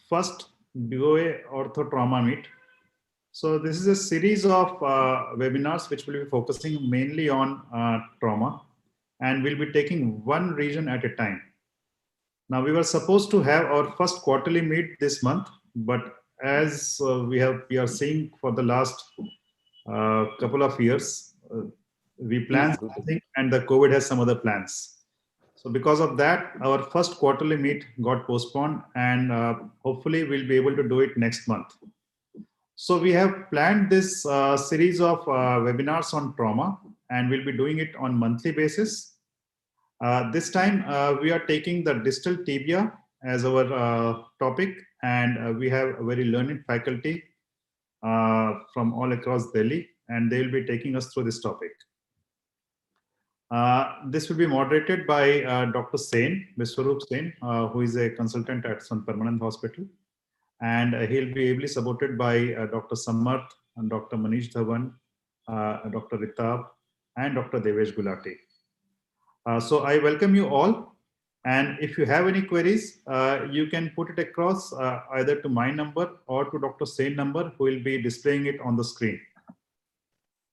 first DOA Ortho Trauma Meet. So this is a series of webinars which will be focusing mainly on trauma, and we'll be taking one region at a time. Now we were supposed to have our first quarterly meet this month, but as we are seeing for the last couple of years, we planned something and the COVID has some other plans. So because of that, our first quarterly meet got postponed, and hopefully we'll be able to do it next month. So we have planned this series of webinars on trauma, and we'll be doing it on monthly basis. This time we are taking the distal tibia as our topic, and we have a very learned faculty from all across Delhi, and they will be taking us through this topic. This will be moderated by Dr. Sen, Viswarup Sen, who is a consultant at Sant Parmanand Hospital. And he'll be ably supported by Dr. Samarth and Dr. Manish Dhawan, Dr. Ritabh, and Dr. Divesh Gulati. So I welcome you all. And if you have any queries, you can put it across either to my number or to Dr. Sen number, who will be displaying it on the screen.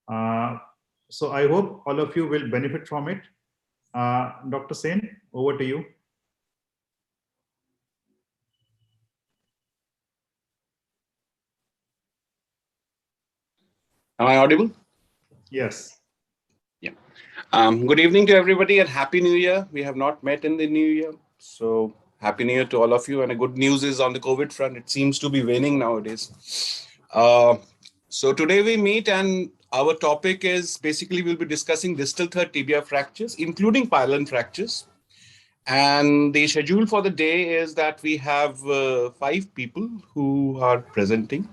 So I hope all of you will benefit from it. Dr. Sen, over to you. Am I audible? Yes. Yeah. Good evening to everybody and Happy New Year. We have not met in the New Year. So Happy New Year to all of you. And the good news is on the COVID front, it seems to be waning nowadays. So today we meet, and our topic is basically we'll be discussing distal third tibia fractures, including pylon fractures. And the schedule for the day is that we have 5 people who are presenting.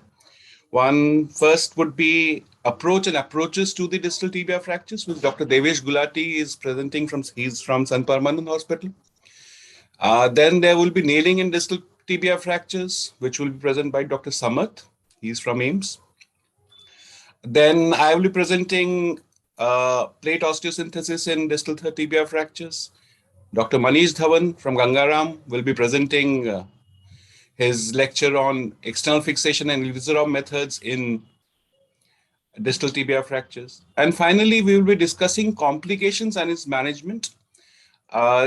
One first would be approach and approaches to the distal tibia fractures, with Dr. Devesh Gulati is presenting he's from Sant Parmanand Hospital. Then there will be nailing in distal tibia fractures, which will be presented by Dr. Samarth. He's from AIIMS. Then I will be presenting plate osteosynthesis in distal third tibia fractures. Dr. Manish Dhawan from Gangaram will be presenting his lecture on external fixation and Ilizarov methods in distal tibia fractures. And finally, we will be discussing complications and its management.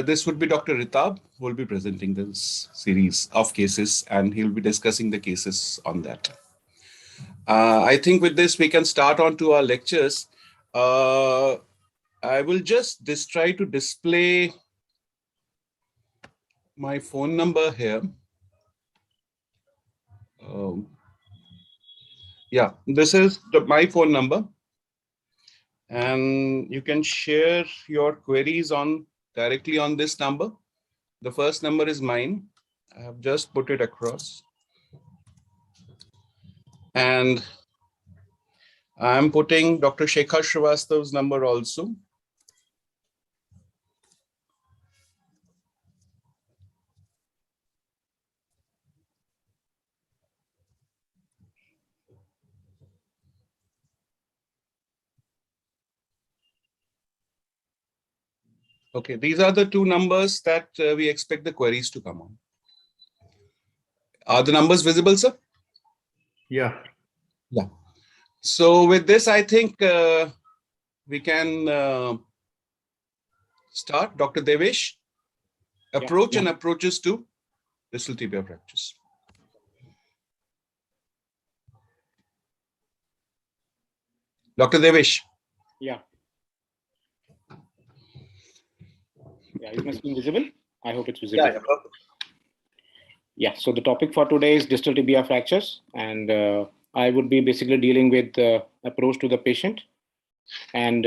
This would be Dr. Ritabh, who will be presenting this series of cases, and he'll be discussing the cases on that. I think with this, we can start on to our lectures. I will just try to display my phone number here. Yeah, this is my phone number, and you can share your queries directly on this number. The first number is mine. I have just put it across, and I'm putting Dr. Shekhar Srivastav's number also. Okay, these are the 2 numbers that we expect the queries to come on. Are the numbers visible, sir? Yeah. Yeah. So with this, I think we can start. Dr. Divesh, approach and approaches to distal tibia fractures. Dr. Divesh. Yeah. Yeah, is my screen visible? I hope it's visible. Yeah, yeah, so the topic for today is distal tibia fractures, and I would be basically dealing with approach to the patient, and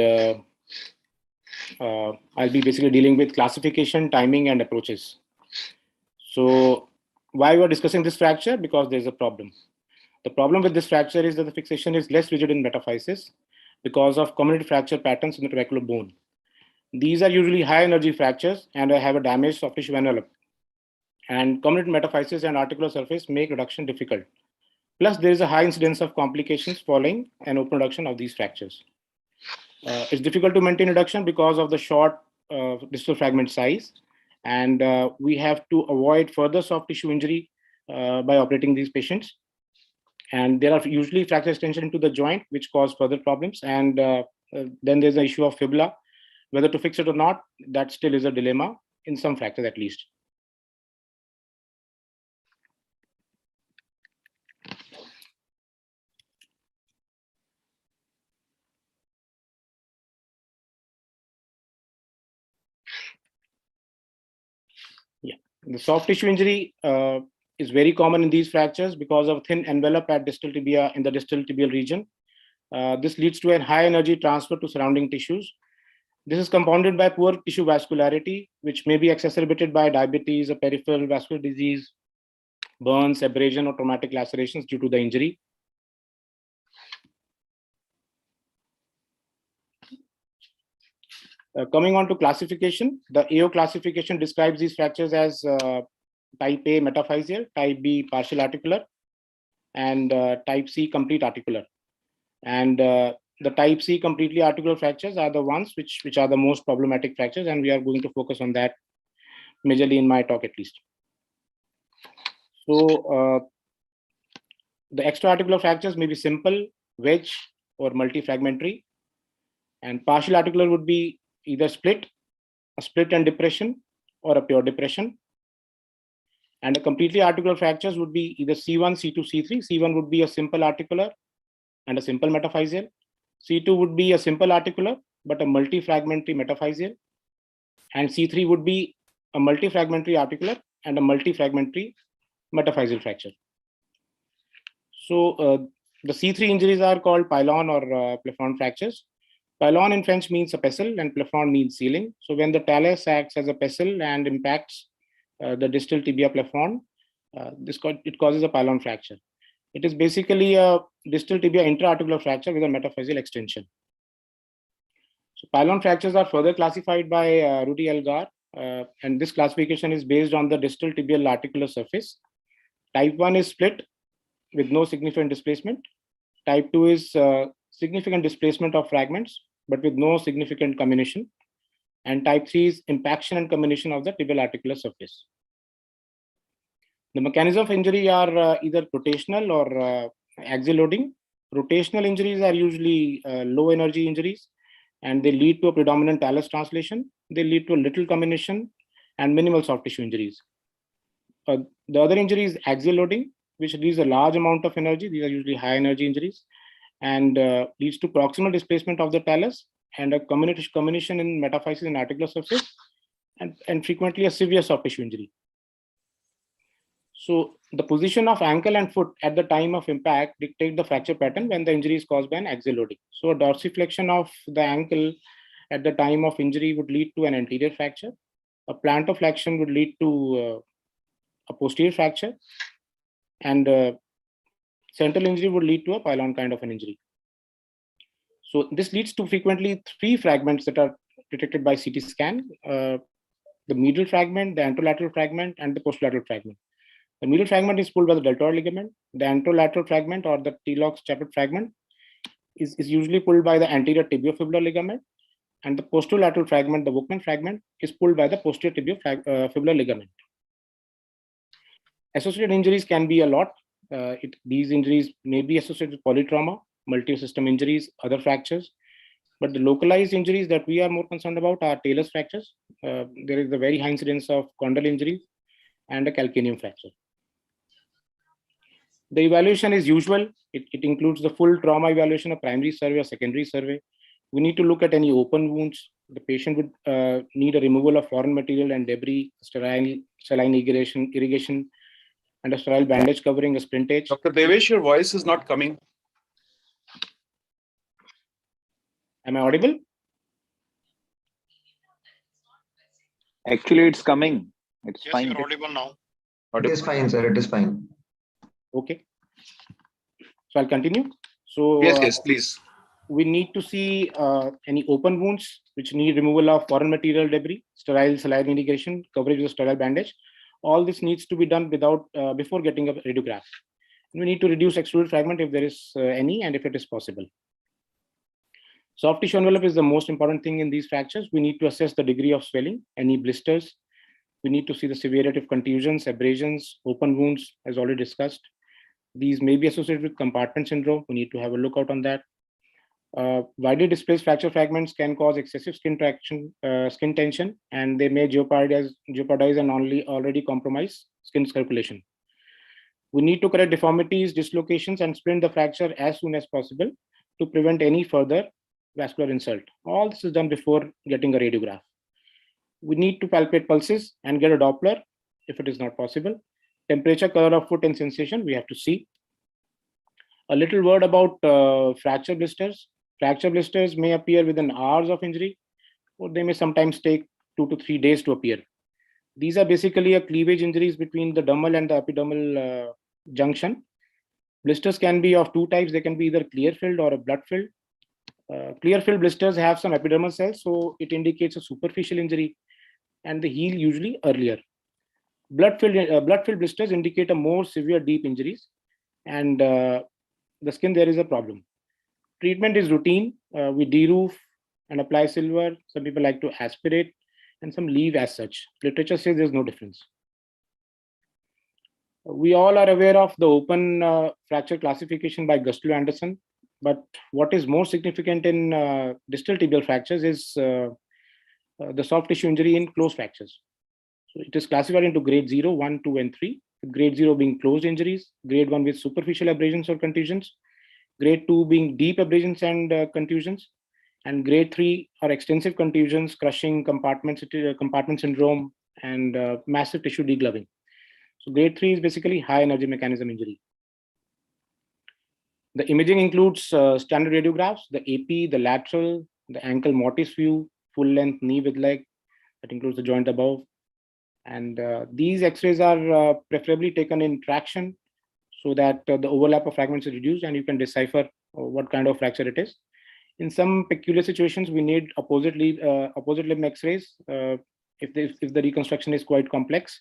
I'll be basically dealing with classification, timing, and approaches. So why we're discussing this fracture? Because there's a problem. The problem with this fracture is that the fixation is less rigid in metaphysis because of comminuted fracture patterns in the trabecular bone. These are usually high energy fractures and have a damaged soft tissue envelope. And comminuted metaphysis and articular surface make reduction difficult. Plus, there is a high incidence of complications following an open reduction of these fractures. It's difficult to maintain reduction because of the short distal fragment size. And we have to avoid further soft tissue injury by operating these patients. And there are usually fracture extension into the joint, which cause further problems. And then there's the issue of fibula, whether to fix it or not. That still is a dilemma in some fractures at least. Yeah, the soft tissue injury is very common in these fractures because of thin envelope at distal tibia in the distal tibial region. This leads to a high energy transfer to surrounding tissues. This is compounded by poor tissue vascularity, which may be exacerbated by diabetes, a peripheral vascular disease, burns, abrasion, or traumatic lacerations due to the injury. Coming on to classification, the AO classification describes these fractures as type A metaphyseal, type B partial articular, and type C complete articular. And the type C completely articular fractures are the ones which are the most problematic fractures, and we are going to focus on that majorly in my talk at least. So the extra-articular fractures may be simple, wedge, or multifragmentary, and partial articular would be either split, a split and depression, or a pure depression. And the completely articular fractures would be either C1, C2, C3. C1 would be a simple articular and a simple metaphyseal. C2 would be a simple articular, but a multifragmentary metaphyseal. And C3 would be a multifragmentary articular and a multifragmentary metaphyseal fracture. So the C3 injuries are called pylon or plafond fractures. Pylon in French means a pestle and plafond means ceiling. So when the talus acts as a pestle and impacts the distal tibia plafond, it causes a pylon fracture. It is basically a distal tibia intra-articular fracture with a metaphyseal extension. So pylon fractures are further classified by Rudy Elgar, and this classification is based on the distal tibial articular surface. Type 1 is split with no significant displacement. Type 2 is significant displacement of fragments, but with no significant comminution. And type 3 is impaction and comminution of the tibial articular surface. The mechanism of injury are either rotational or axial loading. Rotational injuries are usually low energy injuries, and they lead to a predominant talus translation. They lead to a little comminution and minimal soft tissue injuries. The other injury is axial loading, which leaves a large amount of energy. These are usually high energy injuries, and leads to proximal displacement of the talus and a comminution in metaphyseal and articular surface, and frequently a severe soft tissue injury. So the position of ankle and foot at the time of impact dictate the fracture pattern when the injury is caused by an axial loading. So a dorsiflexion of the ankle at the time of injury would lead to an anterior fracture. A plantarflexion would lead to a posterior fracture, and central injury would lead to a pylon kind of an injury. So this leads to frequently 3 fragments that are detected by CT scan: the medial fragment, the anterolateral fragment, and the posterolateral fragment. The medial fragment is pulled by the deltoid ligament. The anterolateral fragment, or the T-lox chapter fragment, is usually pulled by the anterior tibiofibular ligament. And the posterolateral fragment, the Volkmann fragment, is pulled by the posterior tibiofibular ligament. Associated injuries can be a lot. These injuries may be associated with polytrauma, multi-system injuries, other fractures. But the localized injuries that we are more concerned about are talus fractures. There is a very high incidence of condyle injuries and a calcaneum fracture. The evaluation is usual. It includes the full trauma evaluation of primary survey or secondary survey. We need to look at any open wounds. The patient would need a removal of foreign material and debris, saline irrigation, and a sterile bandage covering a splintage. Dr. Divesh, your voice is not coming. Am I audible? Actually, it's coming. It's Yes, fine. you're audible now. It is fine, sir. It is fine. Okay. So I'll continue. So Yes, please. we need to see any open wounds which need removal of foreign material debris, sterile saline irrigation, coverage with a sterile bandage. All this needs to be done before getting a radiograph. We need to reduce extruded fragment if there is any, and if it is possible. Soft tissue envelope is the most important thing in these fractures. We need to assess the degree of swelling, any blisters, We need to see the severity of contusions, abrasions, open wounds, as already discussed. These may be associated with compartment syndrome. We need to have a look out on that. Widely displaced fracture fragments can cause excessive skin tension, and they may jeopardize and already compromise skin circulation. We need to correct deformities, dislocations, and splint the fracture as soon as possible to prevent any further vascular insult. All this is done before getting a radiograph. We need to palpate pulses and get a Doppler if it is not possible. Temperature, color of foot, and sensation we have to see. A little word about fracture blisters. Fracture blisters may appear within hours of injury, or they may sometimes take 2 to 3 days to appear. These are basically a cleavage injuries between the dermal and the epidermal junction. Blisters can be of two types. They can be either clear-filled or a blood-filled. Clear-filled blisters have some epidermal cells, so it indicates a superficial injury, and they heal usually earlier. Blood-filled blisters indicate a more severe deep injuries, and the skin there is a problem. Treatment is routine. We de-roof and apply silver. Some people like to aspirate, and some leave as such. Literature says there's no difference. We all are aware of the open fracture classification by Gustlow-Anderson, but what is more significant in distal tibial fractures is the soft tissue injury in closed fractures. So it is classified into grade 0, 1, 2, and 3, with grade 0 being closed injuries, grade 1 with superficial abrasions or contusions, grade 2 being deep abrasions and contusions, and grade 3 are extensive contusions, crushing, compartment syndrome, and massive tissue degloving. So grade 3 is basically high energy mechanism injury. The imaging includes standard radiographs, the AP, the lateral, the ankle mortise view, full length knee with leg, that includes the joint above. And these x-rays are preferably taken in traction so that the overlap of fragments is reduced and you can decipher what kind of fracture it is. In some peculiar situations, we need opposite limb x-rays if the reconstruction is quite complex,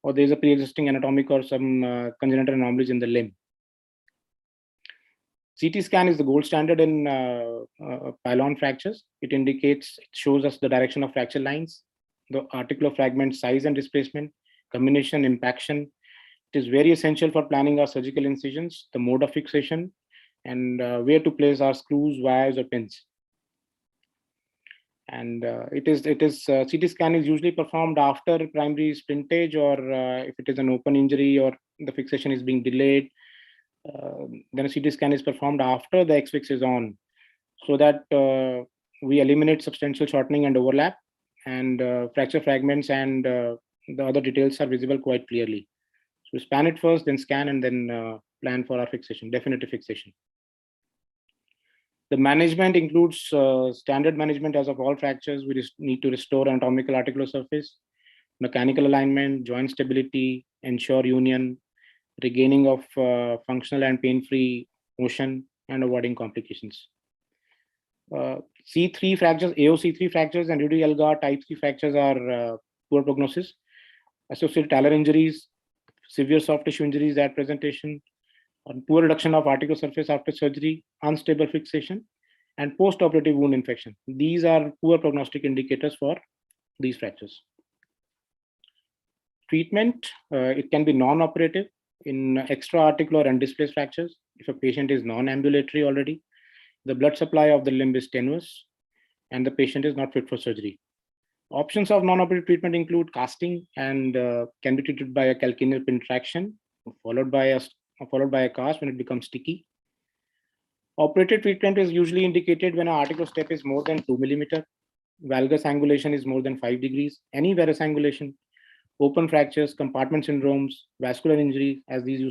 or there is a pre-existing anatomic or some congenital anomalies in the limb. CT scan is the gold standard in pylon fractures. It shows us the direction of fracture lines, the articular fragment size and displacement, combination, impaction. It is very essential for planning our surgical incisions, the mode of fixation, and where to place our screws, wires, or pins. And CT scan is usually performed after primary splintage, or if it is an open injury or the fixation is being delayed, then a CT scan is performed after the X-fix is on, so that we eliminate substantial shortening and overlap, and fracture fragments and the other details are visible quite clearly. So we span it first, then scan, and then plan for our fixation, definitive fixation. The management includes standard management as of all fractures. We need to restore anatomical articular surface, mechanical alignment, joint stability, ensure union, regaining of functional and pain-free motion, and avoiding complications. C3 fractures, AOC3 fractures, and Rudy-Elgar type C fractures are poor prognosis. Associated talar injuries, severe soft tissue injuries at presentation, poor reduction of articular surface after surgery, unstable fixation, and post-operative wound infection. These are poor prognostic indicators for these fractures. Treatment, it can be non-operative in extra-articular and displaced fractures. If a patient is non-ambulatory already, the blood supply of the limb is tenuous, and the patient is not fit for surgery. Options of non-operative treatment include casting and can be treated by a calcaneal pin traction, followed by a cast when it becomes sticky. Operative treatment is usually indicated when an articular step is more than 2 mm, valgus angulation is more than 5 degrees, any varus angulation, open fractures, compartment syndromes, vascular injury, as these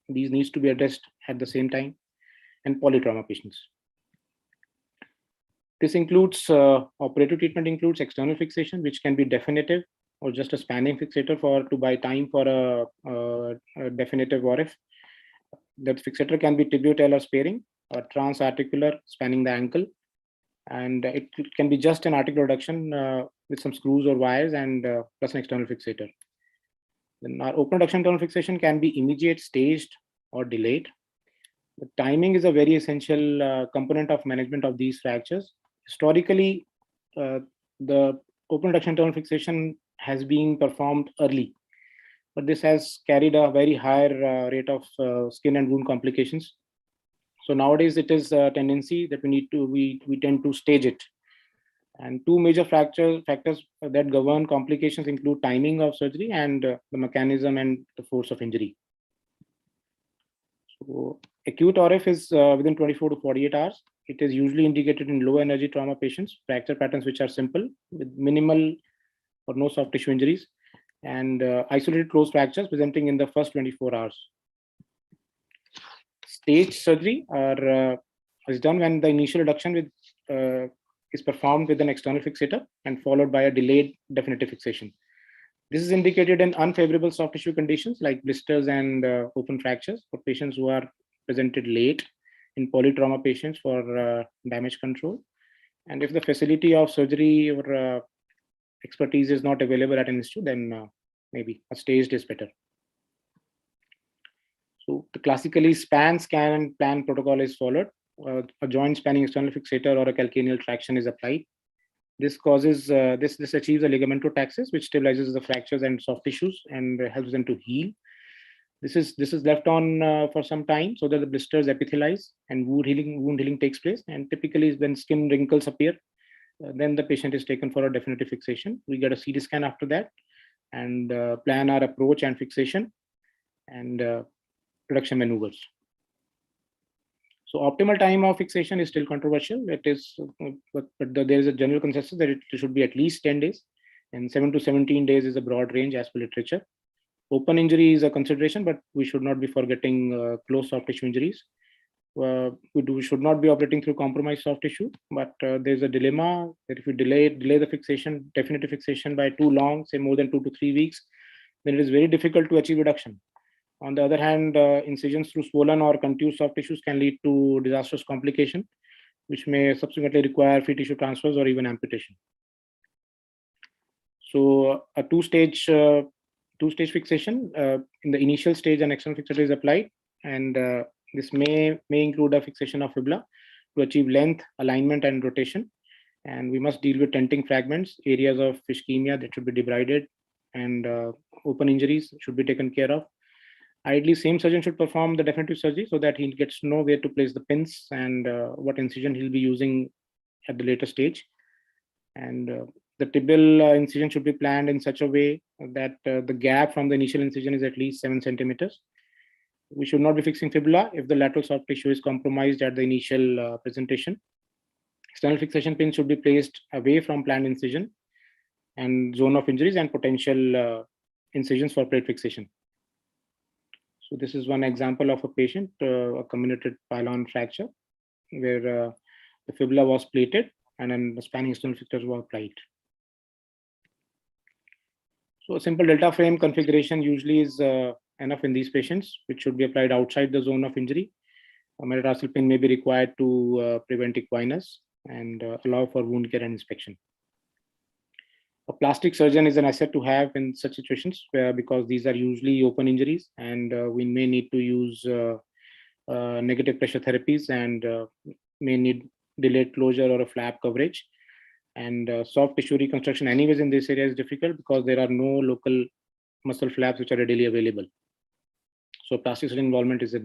needs to be addressed at the same time, and polytrauma patients. This includes operative treatment includes external fixation, which can be definitive or just a spanning fixator to buy time for a definitive ORF. That fixator can be tibiotalar sparing or transarticular spanning the ankle, and it can be just an articular reduction with some screws or wires and plus an external fixator. Then our open reduction internal fixation can be immediate, staged, or delayed. The timing is a very essential component of management of these fractures. Historically, the open reduction internal fixation has been performed early, but this has carried a very higher rate of skin and wound complications. So nowadays it is a tendency that we tend to stage it. And two major factors that govern complications include timing of surgery and the mechanism and the force of injury. So acute ORF is within 24 to 48 hours. It is usually indicated in low energy trauma patients, fracture patterns which are simple with minimal or no soft tissue injuries, and isolated closed fractures presenting in the first 24 hours. Stage surgery is done when the initial reduction is performed with an external fixator and followed by a delayed definitive fixation. This is indicated in unfavorable soft tissue conditions like blisters and open fractures for patients who are presented late, in polytrauma patients for damage control. And if the facility of surgery or expertise is not available at an institute, then maybe a staged is better. So the classically span, scan, and plan protocol is followed. A joint spanning external fixator or a calcaneal traction is applied. This causes this achieves a ligamentotaxis, which stabilizes the fractures and soft tissues and helps them to heal. This is left on for some time so that the blisters epithelialize and wound healing takes place. And typically, when skin wrinkles appear, then the patient is taken for a definitive fixation. We get a CT scan after that and plan our approach and fixation and reduction maneuvers. So optimal time of fixation is still controversial. It is, but there is a general consensus that it should be at least 10 days, and 7 to 17 days is a broad range as per literature. Open injury is a consideration, but we should not be forgetting close soft tissue injuries. We should not be operating through compromised soft tissue, but there's a dilemma that if we delay the fixation, definitive fixation by too long, say more than 2 to 3 weeks, then it is very difficult to achieve reduction. On the other hand, incisions through swollen or contused soft tissues can lead to disastrous complication, which may subsequently require free tissue transfers or even amputation. So a two-stage fixation. In the initial stage, an external fixator is applied, and this may include a fixation of fibula to achieve length, alignment, and rotation. And we must deal with tenting fragments, areas of ischemia that should be debrided, and open injuries should be taken care of. Ideally, same surgeon should perform the definitive surgery so that he gets to know where to place the pins and what incision he'll be using at the later stage. And the tibial incision should be planned in such a way that the gap from the initial incision is at least 7 centimeters. We should not be fixing fibula if the lateral soft tissue is compromised at the initial presentation. External fixation pins should be placed away from planned incision and zone of injuries and potential incisions for plate fixation. So this is one example of a patient, a comminuted pylon fracture, where the fibula was plated and then the spanning external fixators were applied. So a simple delta frame configuration usually is enough in these patients, which should be applied outside the zone of injury. A metatarsal pin may be required to prevent equinus and allow for wound care and inspection. A plastic surgeon is an asset to have in such situations because these are usually open injuries, and we may need to use negative pressure therapies and may need delayed closure or a flap coverage. And soft tissue reconstruction anyways in this area is difficult because there are no local muscle flaps which are readily available. So plastic surgeon involvement is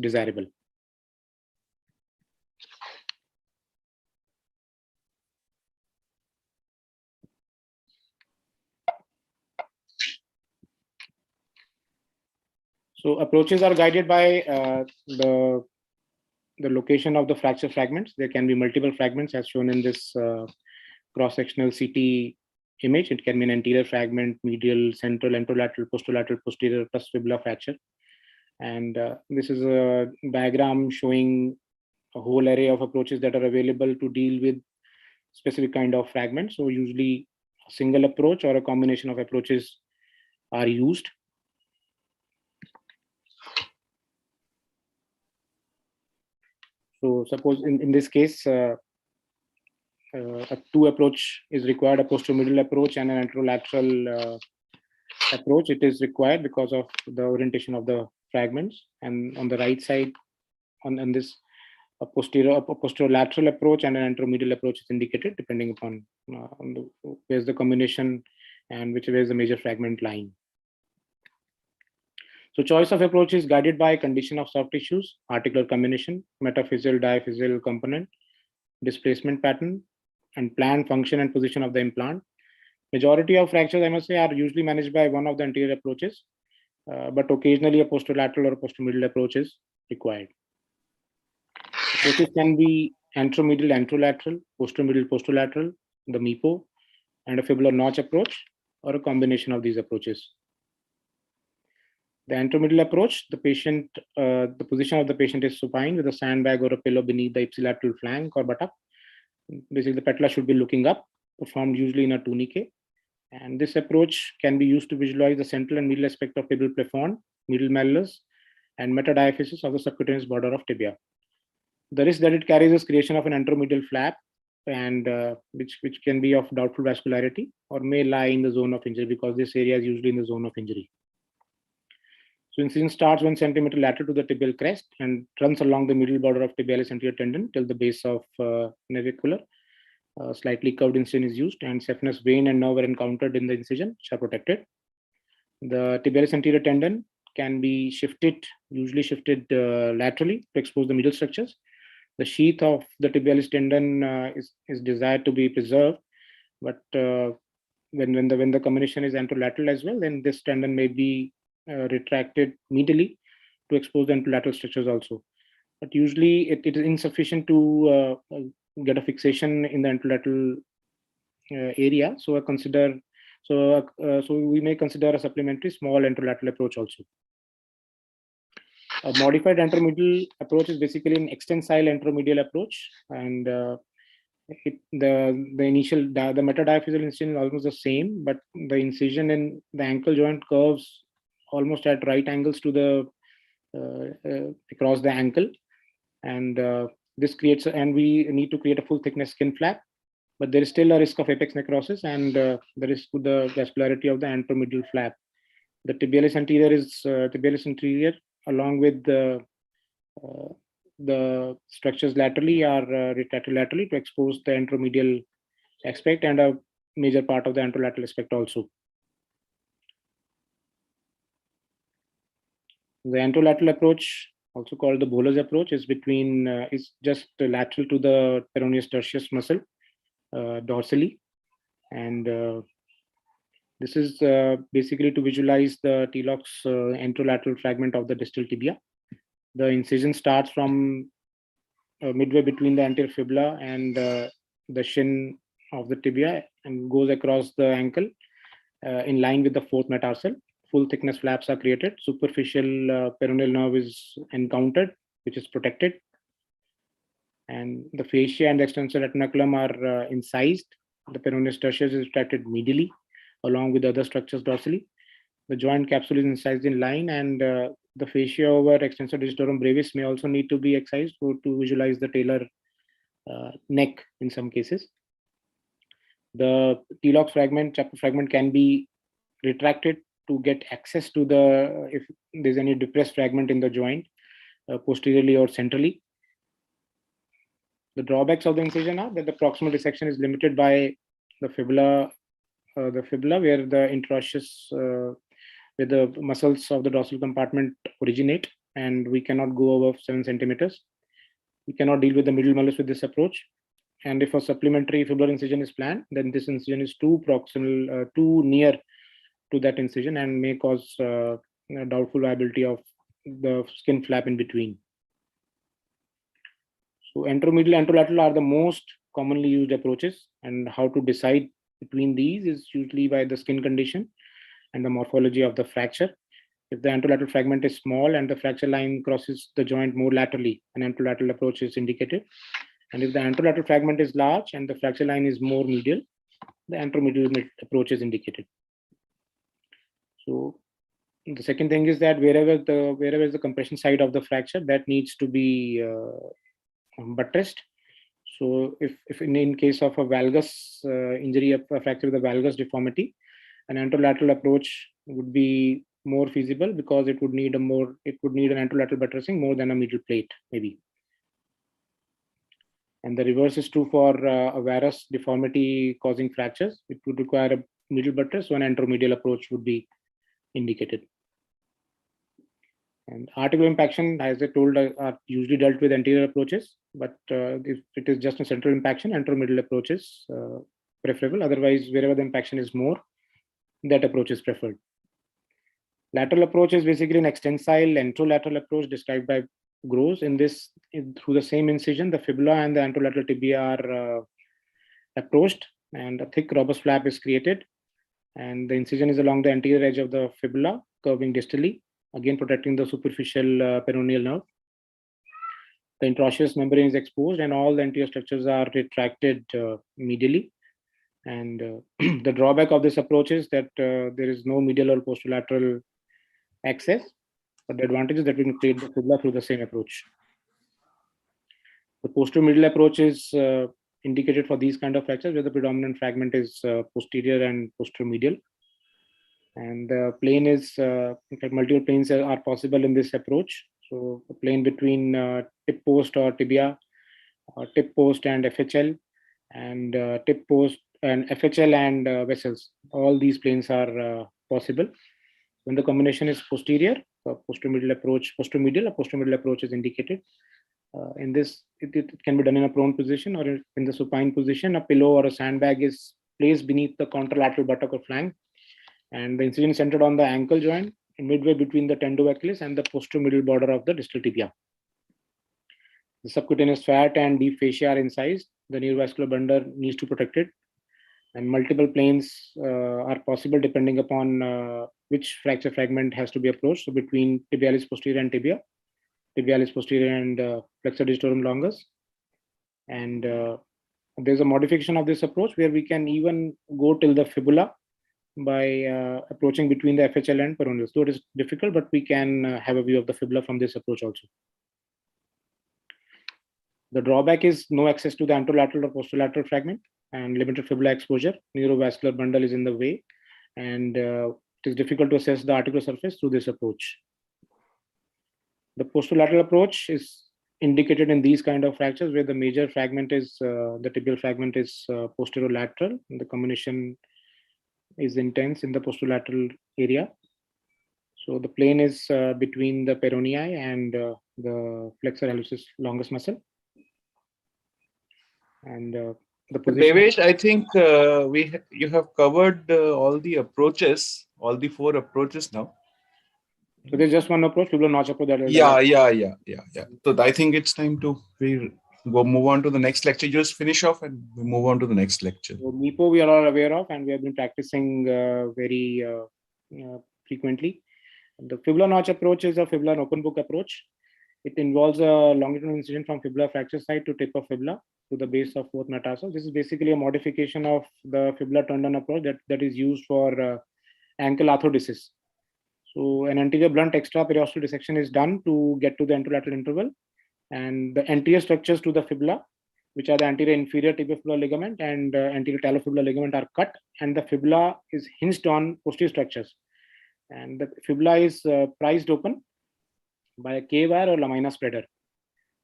desirable. So approaches are guided by the location of the fracture fragments. There can be multiple fragments as shown in this cross-sectional CT image. It can be an anterior fragment, medial, central, anterolateral, posterolateral, posterior, plus fibula fracture. And this is a diagram showing a whole array of approaches that are available to deal with specific kind of fragments. So usually a single approach or a combination of approaches are used. So suppose in this case, a two approach is required, a posteromedial approach and an anterolateral approach. It is required because of the orientation of the fragments. And on the right side, on this A posterolateral approach and an entromedial approach is indicated depending upon where's the combination and which way is the major fragment lying. So choice of approach is guided by condition of soft tissues, articular combination, metaphyseal, diaphyseal component, displacement pattern, and planned function and position of the implant. Majority of fractures, I must say, are usually managed by one of the anterior approaches, but occasionally a posterolateral or a posteromedial approach is required. Approaches can be antromedial, anterolateral, posteromedial, posterolateral, the MIPO, and a fibular notch approach, or a combination of these approaches. The antromedial approach, the position of the patient is supine with a sandbag or a pillow beneath the ipsilateral flank or buttock. Basically, the patella should be looking up, performed usually in a tunique. And this approach can be used to visualize the central and medial aspect of tibial plafond, medial malleus, and metadiaphysis of the subcutaneous border of tibia. The risk that it carries is creation of an antromedial flap, and which can be of doubtful vascularity or may lie in the zone of injury, because this area is usually in the zone of injury. So incision starts 1 centimeter lateral to the tibial crest and runs along the middle border of tibialis anterior tendon till the base of navicular. Slightly curved incision is used, and saphenous vein and nerve are encountered in the incision, which are protected. The tibialis anterior tendon can be shifted, usually shifted laterally to expose the medial structures. The sheath of the tibialis tendon is desired to be preserved, but when the combination is anterolateral as well, then this tendon may be retracted medially to expose the anterolateral structures also. But usually it is insufficient to get a fixation in the anterolateral area. So we may consider a supplementary small anterolateral approach also. A modified antromedial approach is basically an extensile antromedial approach, and the metadiaphyseal incision is almost the same, but the incision in the ankle joint curves almost at right angles to the across the ankle, and this creates, and we need to create a full thickness skin flap, but there is still a risk of apex necrosis and the risk to the vascularity of the antromedial flap. The tibialis anterior is tibialis anterior, along with the structures laterally are retracted laterally to expose the antromedial aspect and a major part of the anterolateral aspect also. The anterolateral approach, also called the Bowler's approach, is just lateral to the peroneus tertius muscle dorsally, and this is basically to visualize the T-Lox anterolateral fragment of the distal tibia. The incision starts from midway between the anterior fibula and the shin of the tibia and goes across the ankle in line with the fourth metatarsal. Full thickness flaps are created. Superficial peroneal nerve is encountered, which is protected. And the fascia and the extensor retinaculum are incised. The peroneus tertius is retracted medially, along with the other structures dorsally. The joint capsule is incised in line, and the fascia over extensor digitorum brevis may also need to be excised to visualize the talar neck in some cases. The T-Lox fragment, chapter fragment, can be retracted to get access to if there's any depressed fragment in the joint, posteriorly or centrally. The drawbacks of the incision are that the proximal dissection is limited by the fibula, where the intraosseous, where the muscles of the dorsal compartment originate, and we cannot go above 7 centimeters. We cannot deal with the middle malleus with this approach. And if a supplementary fibular incision is planned, then this incision is too proximal, too near to that incision, and may cause doubtful viability of the skin flap in between. So antromedial, anterolateral are the most commonly used approaches, and how to decide between these is usually by the skin condition and the morphology of the fracture. If the anterolateral fragment is small and the fracture line crosses the joint more laterally, an anterolateral approach is indicated. And if the anterolateral fragment is large and the fracture line is more medial, the antromedial approach is indicated. So the second thing is that wherever is the compression side of the fracture, that needs to be buttressed. So if in case of a valgus injury, a fracture with a valgus deformity, an anterolateral approach would be more feasible, because it would need an anterolateral buttressing more than a medial plate maybe. And the reverse is true for a varus deformity causing fractures. It would require a middle buttress, so an entromedial approach would be indicated. And articular impaction, as I told, are usually dealt with anterior approaches, but if it is just a central impaction, entromedial approach is preferable. Otherwise, wherever the impaction is more, that approach is preferred. Lateral approach is basically an extensile entrolateral approach described by Gross. In this, through the same incision, the fibula and the anterolateral tibia are approached, and a thick robust flap is created. And the incision is along the anterior edge of the fibula, curving distally, again protecting the superficial peroneal nerve. The interosseous membrane is exposed, and all the anterior structures are retracted medially. And the drawback of this approach is that there is no medial or posterolateral access, but the advantage is that we can create the fibula through the same approach. The posteromedial approach is indicated for these kind of fractures where the predominant fragment is posterior and posteromedial. And the plane is, in fact, multiple planes are possible in this approach. So the plane between tip post or tibia, tip post and FHL, and tip post and FHL and vessels. All these planes are possible. When the combination is posterior, posteromedial approach, posteromedial approach is indicated. In this, it can be done in a prone position or in the supine position. A pillow or a sandbag is placed beneath the contralateral buttock or flank, and the incision is centered on the ankle joint, midway between the tendoachilles and the posteromedial border of the distal tibia. The subcutaneous fat and deep fascia are incised. The neurovascular bundle needs to protect it, and multiple planes are possible depending upon which fracture fragment has to be approached. So between tibialis posterior and tibia, tibialis posterior and flexor digitorum longus. And there's a modification of this approach where we can even go till the fibula by approaching between the FHL and peroneal. So it is difficult, but we can have a view of the fibula from this approach also. The drawback is no access to the anterolateral or posterolateral fragment and limited fibula exposure. Neurovascular bundle is in the way, and it is difficult to assess the articular surface through this approach. The posterolateral approach is indicated in these kind of fractures where the major fragment is, the tibial fragment is posterolateral, and the combination is intense in the posterolateral area. So the plane is between the peronei and the flexor hallucis longus muscle. And the position. Divesh, I think you have covered all the approaches, all the 4 approaches now. So there's just one approach, Fibula notch approach. Yeah. So I think it's time to move on to the next lecture. Just finish off and we move on to the next lecture. So MIPO we are all aware of, and we have been practicing very frequently. The Fibula notch approach is a fibula open book approach. It involves a longitudinal incision from fibula fracture site to tip of fibula to the base of both metatarsals. This is basically a modification of the fibula turn down approach that is used for ankle arthrodesis. So an anterior blunt extra periosteal dissection is done to get to the anterolateral interval, and the anterior structures to the fibula, which are the anterior inferior tibiofibular ligament and anterior talofibular ligament, are cut, and the fibula is hinged on posterior structures. And the fibula is prized open by a K-wire or lamina spreader.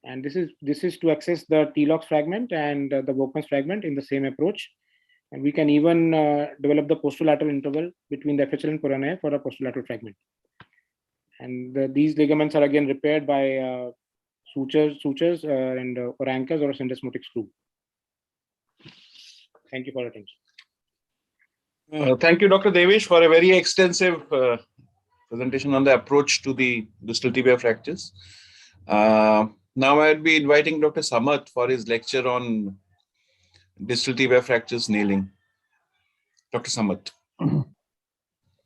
And this is to access the T-lox fragment and the Volkmann's fragment in the same approach. And we can even develop the posterolateral interval between the FHL and peroneal for a posterolateral fragment. And these ligaments are again repaired by sutures and or anchors or a syndesmotic screw. Thank you for your attention. Thank you, Dr. Divesh, for a very extensive presentation on the approach to the distal tibia fractures. Now I'll be inviting Dr. Samarth for his lecture on distal tibia fractures nailing. Dr. Samarth.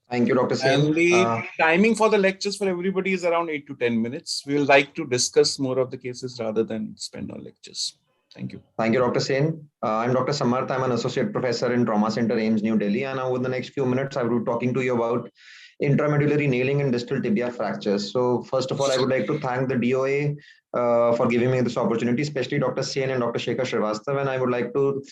Thank you, Dr. Sen. And the timing for the lectures for everybody is around 8 to 10 minutes. We will like to discuss more of the cases rather than spend on lectures. Thank you. Thank you, Dr. Sen. I'm Dr. Samarth. I'm an associate professor in Trauma Center, AIIMS, New Delhi. And over the next few minutes, I will be talking to you about intramedullary nailing and distal tibia fractures. So first of all, I would like to thank the DOA for giving me this opportunity, especially Dr. Sen and Dr. Shekhar Srivastav. And I would like to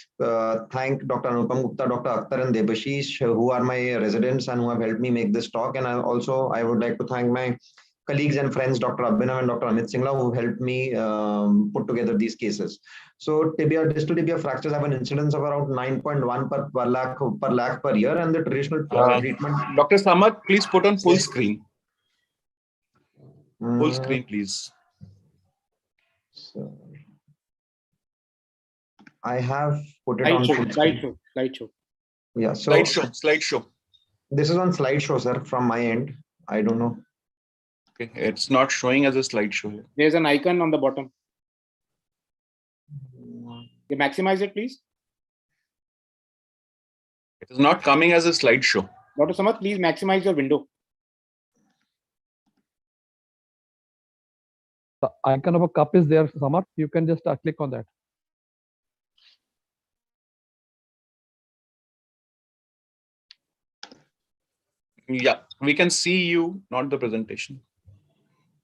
thank Dr. Anupam Gupta, Dr. Akhtar and Devashish, who are my residents and who have helped me make this talk. And I would like to thank my colleagues and friends, Dr. Abhinav and Dr. Amit Singla, who helped me put together these cases. So distal tibia fractures have an incidence of around 9.1 per lakh per year, and the traditional treatment. Dr. Samarth, please put on full screen. Full screen, please. So I have put it on slideshow. Yeah, so slideshow. This is on slideshow, sir, from my end. I don't know. Okay, it's not showing as a slideshow. There's an icon on the bottom. You maximize it, please. It is not coming as a slideshow. Dr. Samarth, please maximize your window. The icon of a cup is there, Samarth. You can just click on that. Yeah, we can see you, not the presentation.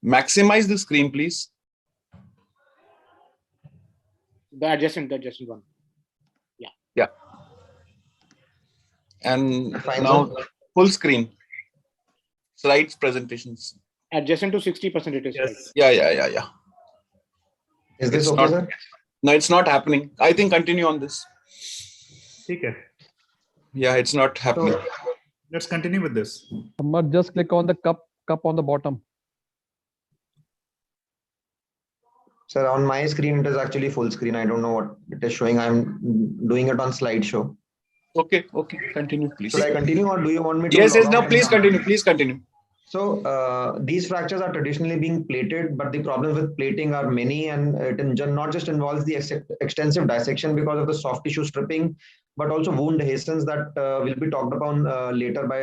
Maximize the screen, please. The adjacent one. Yeah. Yeah. And now full screen. Slides, presentations. Adjacent to 60% it is. Yes. Yeah. Is this okay, sir? No, it's not happening. I think continue on this. Okay. Yeah, it's not happening. So, let's continue with this. Samarth, just click on the cup on the bottom. Sir, on my screen, it is actually full screen. I don't know what it is showing. I'm doing it on slideshow. Okay. Continue, please. Should I continue, or do you want me to? Yes. No, please continue. So these fractures are traditionally being plated, but the problems with plating are many, and it not just involves the extensive dissection because of the soft tissue stripping, but also wound adhesions that will be talked upon later by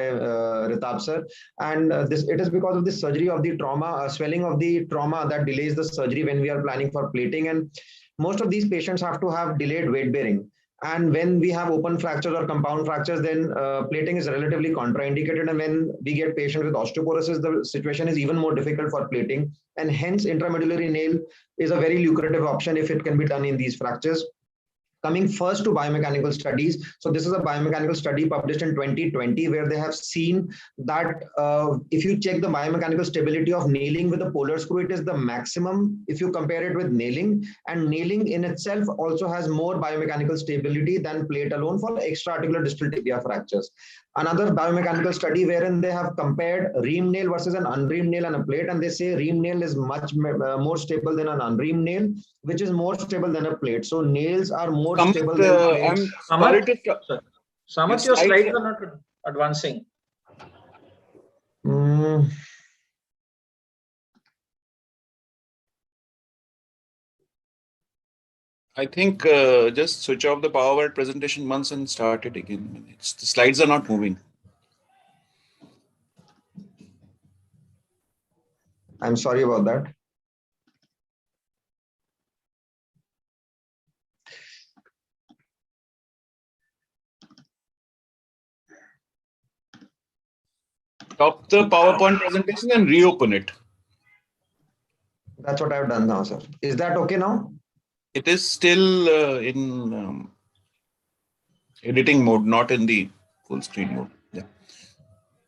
Ritabh sir. And it is because of the surgery of the trauma, swelling of the trauma that delays the surgery when we are planning for plating. And most of these patients have to have delayed weight bearing. And when we have open fractures or compound fractures, then plating is relatively contraindicated. And when we get patients with osteoporosis, the situation is even more difficult for plating. And hence, intramedullary nail is a very lucrative option if it can be done in these fractures. Coming first to biomechanical studies. So this is a biomechanical study published in 2020, where they have seen that if you check the biomechanical stability of nailing with a polar screw, it is the maximum if you compare it with nailing. And nailing in itself also has more biomechanical stability than plate alone for extra-articular distal tibia fractures. Another biomechanical study wherein they have compared ream nail versus an unreamed nail and a plate, and they say ream nail is much more stable than an unreamed nail, which is more stable than a plate. So nails are more stable than plates. Samarth, your slides are not advancing. I think just switch off the PowerPoint presentation once and start it again. The slides are not moving. I'm sorry about that. Stop the PowerPoint presentation and reopen it. That's what I've done now, sir. Is that okay now? It is still in editing mode, not in the full screen mode. Yeah.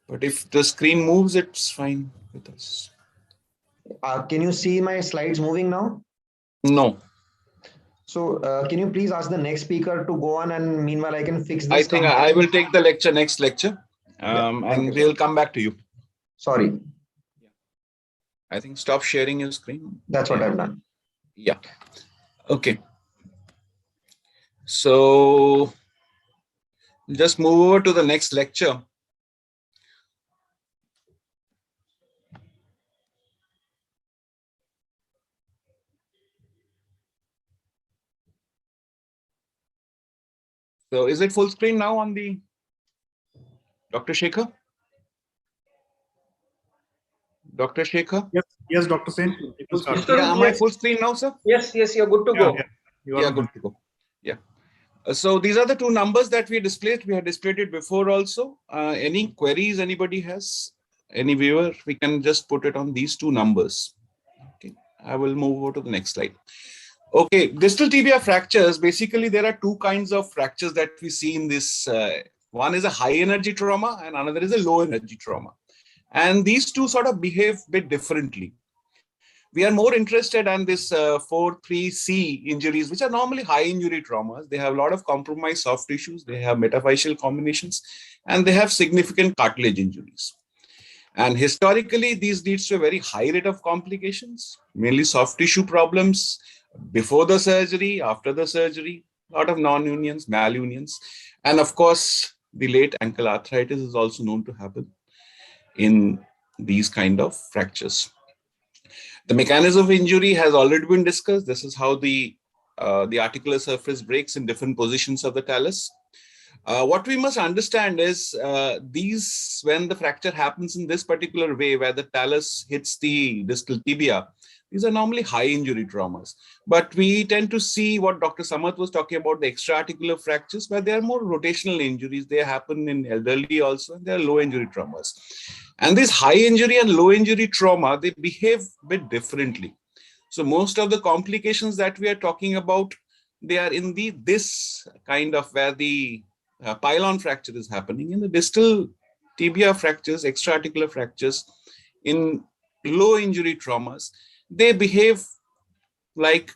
But if the screen moves, it's fine with us. Can you see my slides moving now? No. So can you please ask the next speaker to go on, and meanwhile I can fix this? I think I will take the next lecture, and they'll come back to you. Sorry. I think stop sharing your screen. That's what I've done. Yeah. Okay. So just move over to the next lecture. So is it full screen now on the Dr. Shekhar? Dr. Shekhar? Yes, Dr. Sen. Am I full screen now, sir? Yes, you're good to go. Yeah, good to go. Yeah. So these are the two numbers that we displayed. We had displayed it before also. Any queries anybody has? Any viewer? We can just put it on these two numbers. Okay. I will move over to the next slide. Okay, distal tibia fractures. Basically, there are two kinds of fractures that we see in this. One is a high energy trauma and another is a low energy trauma. And these two sort of behave a bit differently. We are more interested in this 4-3C injuries, which are normally high injury traumas. They have a lot of compromised soft tissues. They have metaphyseal combinations, and they have significant cartilage injuries. And historically, these leads to a very high rate of complications, mainly soft tissue problems before the surgery, after the surgery, a lot of non-unions, malunions. And of course, the late ankle arthritis is also known to happen in these kind of fractures. The mechanism of injury has already been discussed. This is how the articular surface breaks in different positions of the talus. What we must understand is when the fracture happens in this particular way, where the talus hits the distal tibia, these are normally high injury traumas. But we tend to see what Dr. Samarth was talking about, the extra-articular fractures, where they are more rotational injuries. They happen in elderly also, and they are low injury traumas. And this high injury and low injury trauma, they behave a bit differently. So most of the complications that we are talking about, they are in this kind of where the pylon fracture is happening. In the distal tibia fractures, extra-articular fractures, in low injury traumas, they behave like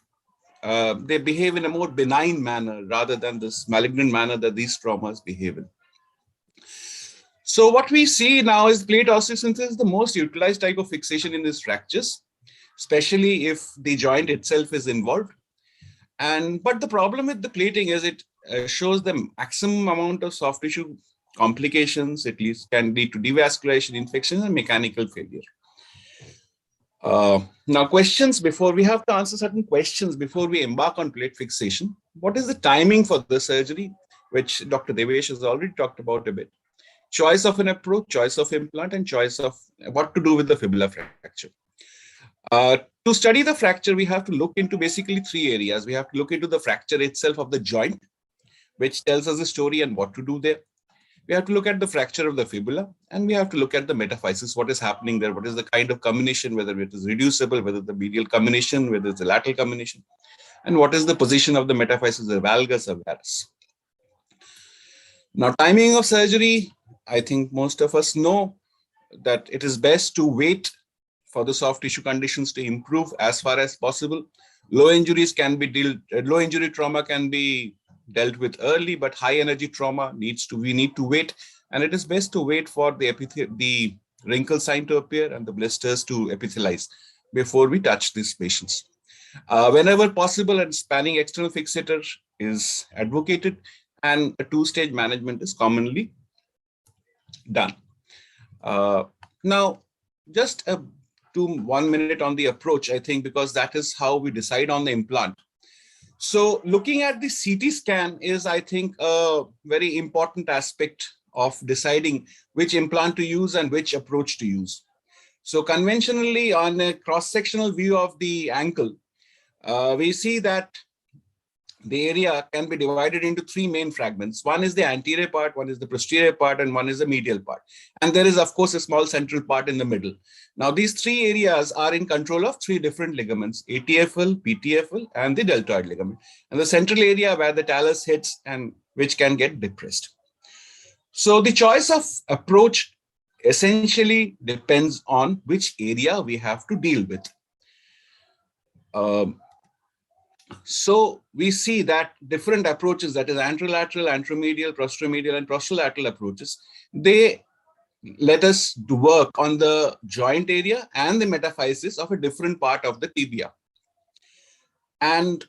they behave in a more benign manner rather than this malignant manner that these traumas behave in. So what we see now is plate osteosynthesis is the most utilized type of fixation in these fractures, especially if the joint itself is involved. But the problem with the plating is it shows the maximum amount of soft tissue complications. At least can lead to devascularization, infection, and mechanical failure. Now, questions before we have to answer certain questions before we embark on plate fixation. What is the timing for the surgery, which Dr. Divesh has already talked about a bit? Choice of an approach, choice of implant, and choice of what to do with the fibula fracture. To study the fracture, we have to look into basically three areas. We have to look into the fracture itself of the joint, which tells us the story and what to do there. We have to look at the fracture of the fibula, and we have to look at the metaphysis, what is happening there, what is the kind of combination, whether it is reducible, whether the medial combination, whether it's a lateral combination, and what is the position of the metaphysis, the valgus or varus. Now, timing of surgery, I think most of us know that it is best to wait for the soft tissue conditions to improve as far as possible. Low injury trauma can be dealt with early, but high energy trauma we need to wait. And it is best to wait for the wrinkle sign to appear and the blisters to epithelialize before we touch these patients. Whenever possible, and spanning external fixator is advocated, and a two-stage management is commonly done. Now, just 1 minute on the approach, I think, because that is how we decide on the implant. So looking at the CT scan is, I think, a very important aspect of deciding which implant to use and which approach to use. So conventionally, on a cross-sectional view of the ankle, we see that the area can be divided into three main fragments. One is the anterior part, one is the posterior part, and one is the medial part. And there is, of course, a small central part in the middle. Now, these three areas are in control of three different ligaments, ATFL, PTFL, and the deltoid ligament. And the central area where the talus hits and which can get depressed. So the choice of approach essentially depends on which area we have to deal with. So we see that different approaches, that is anterolateral, anteromedial, prosteromedial, and posterolateral approaches, they let us do work on the joint area and the metaphysis of a different part of the tibia. And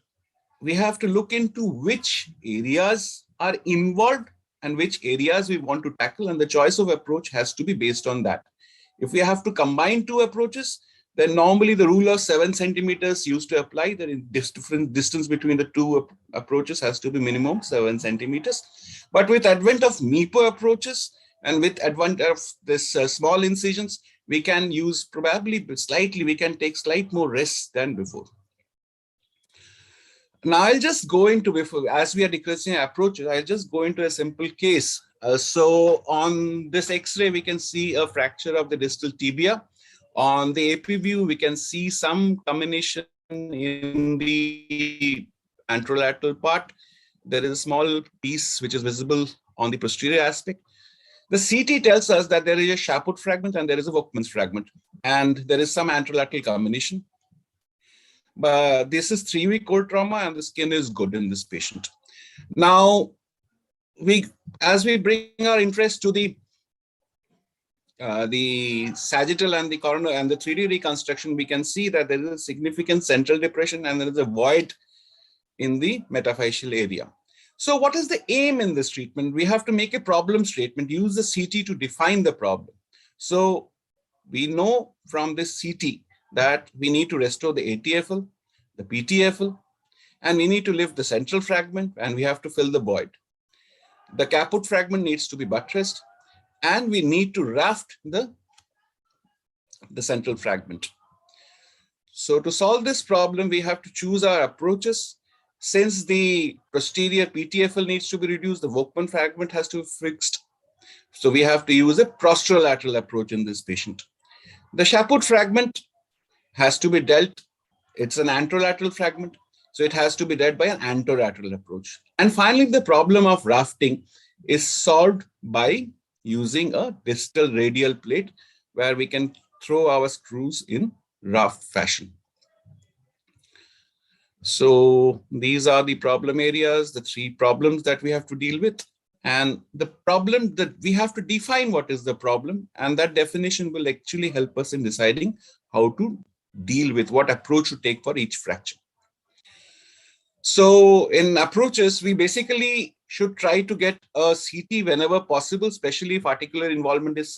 we have to look into which areas are involved and which areas we want to tackle, and the choice of approach has to be based on that. If we have to combine two approaches, then normally the rule of 7 centimeters used to apply. The different distance between the two approaches has to be minimum 7 centimeters. But with advent of MIPO approaches and with advent of this small incisions, we can use we can take slight more rest than before. Now I'll just go into, as we are discussing approaches, I'll just go into a simple case. So on this X-ray, we can see a fracture of the distal tibia. On the AP view, we can see some combination in the anterolateral part. There is a small piece which is visible on the posterior aspect. The CT tells us that there is a Shaput fragment and there is a Volkmann's fragment, and there is some anterolateral combination. But this is 3-week-old trauma, and the skin is good in this patient. Now, as we bring our interest to the sagittal and the coronal and the 3D reconstruction, we can see that there is a significant central depression and there is a void in the metaphyseal area. So what is the aim in this treatment? We have to make a problem statement, use the CT to define the problem. So we know from this CT that we need to restore the ATFL, the PTFL, and we need to lift the central fragment, and we have to fill the void. The caput fragment needs to be buttressed, and we need to raft the central fragment. So to solve this problem, we have to choose our approaches. Since the posterior PTFL needs to be reduced, the Volkmann fragment has to be fixed. So we have to use a posterolateral approach in this patient. The Shaput fragment has to be dealt. It's an anterolateral fragment, so it has to be dealt by an anterolateral approach. And finally, the problem of rafting is solved by using a distal radial plate where we can throw our screws in raft fashion. So these are the problem areas, the 3 problems that we have to deal with. And the problem that we have to define what is the problem, and that definition will actually help us in deciding how to deal with what approach to take for each fracture. So in approaches, we basically should try to get a CT whenever possible, especially if articular involvement is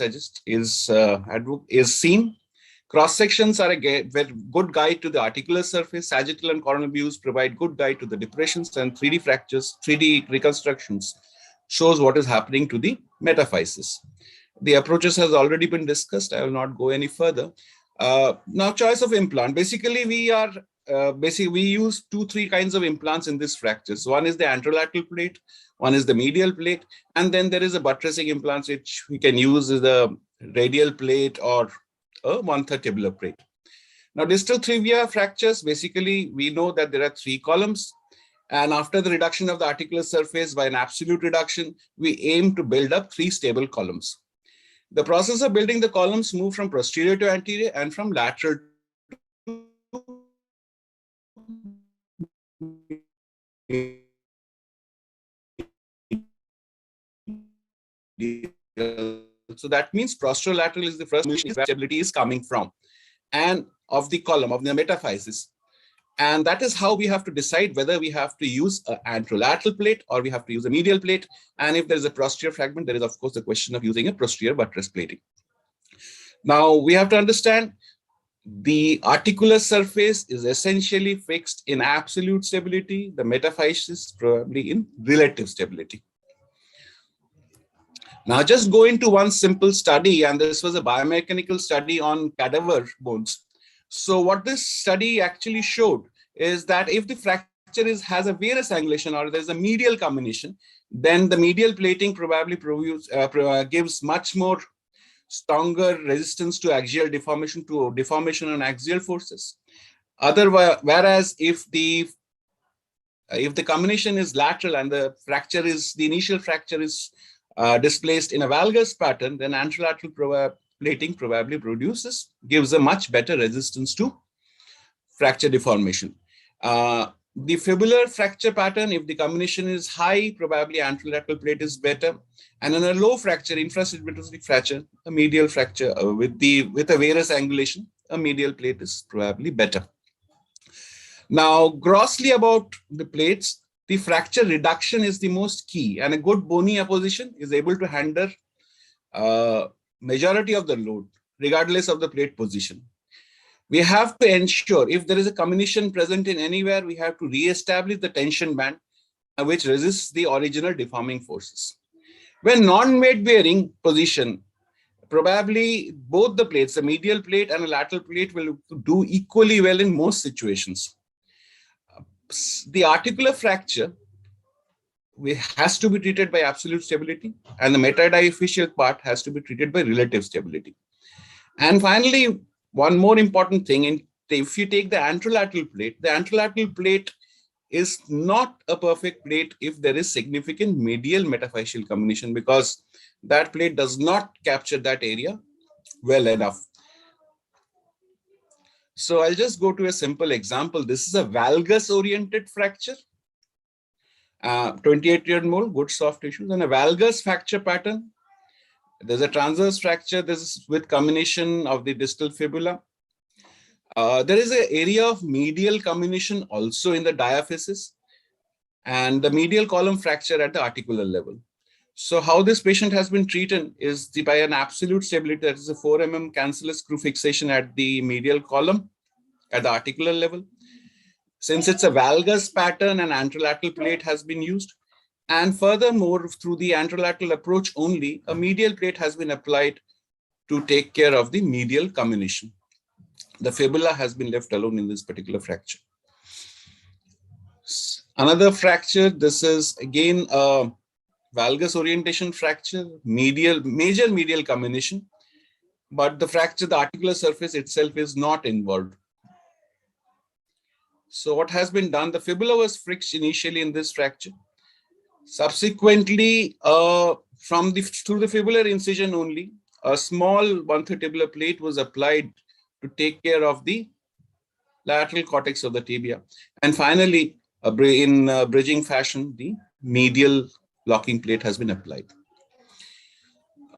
seen. Cross sections are a good guide to the articular surface. Sagittal and coronal views provide good guide to the depressions, and 3D fractures, 3D reconstructions shows what is happening to the metaphysis. The approaches has already been discussed. I will not go any further. Now, choice of implant. Basically, we use 2-3 kinds of implants in this fractures. One is the anterolateral plate, one is the medial plate, and then there is a buttressing implant which we can use as the radial plate or a 1/3 tubular plate. Now, distal tibia fractures, basically, we know that there are 3 columns. And after the reduction of the articular surface by an absolute reduction, we aim to build up 3 stable columns. The process of building the columns move from posterior to anterior and from lateral to so that means posterolateral is the first position where stability is coming from, and of the column of the metaphysis. And that is how we have to decide whether we have to use an anterolateral plate or we have to use a medial plate. And if there is a posterior fragment, there is of course the question of using a posterior buttress plating. Now we have to understand the articular surface is essentially fixed in absolute stability, the metaphysis probably in relative stability. Now just go into one simple study, and this was a biomechanical study on cadaver bones. So what this study actually showed is that if the fracture has a varus angulation or there's a medial combination, then the medial plating probably gives much more stronger resistance to axial deformation, to deformation on axial forces. Whereas if the combination is lateral and the initial fracture is displaced in a valgus pattern, then anterolateral plating probably gives a much better resistance to fracture deformation. The fibular fracture pattern, if the combination is high, probably anterolateral plate is better. And in a low fracture, infrasymmetric fracture, a medial fracture with a varus angulation, a medial plate is probably better. Now, grossly about the plates, the fracture reduction is the most key, and a good bony apposition is able to handle majority of the load, regardless of the plate position. We have to ensure if there is a combination present in anywhere, we have to re-establish the tension band which resists the original deforming forces. When non-weight bearing position, probably both the plates, the medial plate and the lateral plate, will do equally well in most situations. The articular fracture has to be treated by absolute stability, and the metadiaphyseal part has to be treated by relative stability. And finally, one more important thing, if you take the anterolateral plate is not a perfect plate if there is significant medial metaphyseal comminution, because that plate does not capture that area well enough. So I'll just go to a simple example. This is a valgus oriented fracture, 28-year mold, good soft tissues, and a valgus fracture pattern. There's a transverse fracture. This is with comminution of the distal fibula. There is an area of medial comminution also in the diaphysis, and the medial column fracture at the articular level. So how this patient has been treated is by an absolute stability, that is a 4 mm cancellous screw fixation at the medial column at the articular level. Since it's a valgus pattern, an anterolateral plate has been used. And furthermore, through the anterolateral approach only, a medial plate has been applied to take care of the medial comminution. The fibula has been left alone in this particular fracture. Another fracture, this is again a valgus orientation fracture, major medial comminution, but the fracture, the articular surface itself is not involved. So what has been done, the fibula was fixed initially in this fracture. Subsequently, through the fibular incision only, a small 1/3 tibular plate was applied to take care of the lateral cortex of the tibia. And finally, in bridging fashion, the medial locking plate has been applied.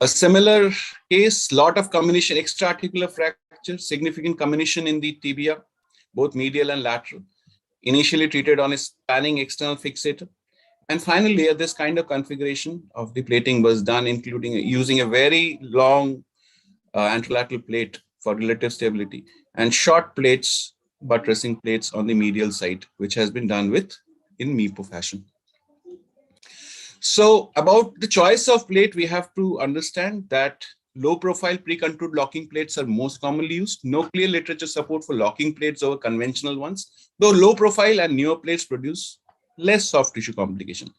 A similar case, lot of comminution, extra-articular fracture, significant comminution in the tibia, both medial and lateral, initially treated on a spanning external fixator. And finally, this kind of configuration of the plating was done, including using a very long anterolateral plate for relative stability and short plates, buttressing plates on the medial side, which has been done in MIPO fashion. So about the choice of plate, we have to understand that low profile pre-contoured locking plates are most commonly used. No clear literature support for locking plates over conventional ones, though low profile and newer plates produce less soft tissue complication.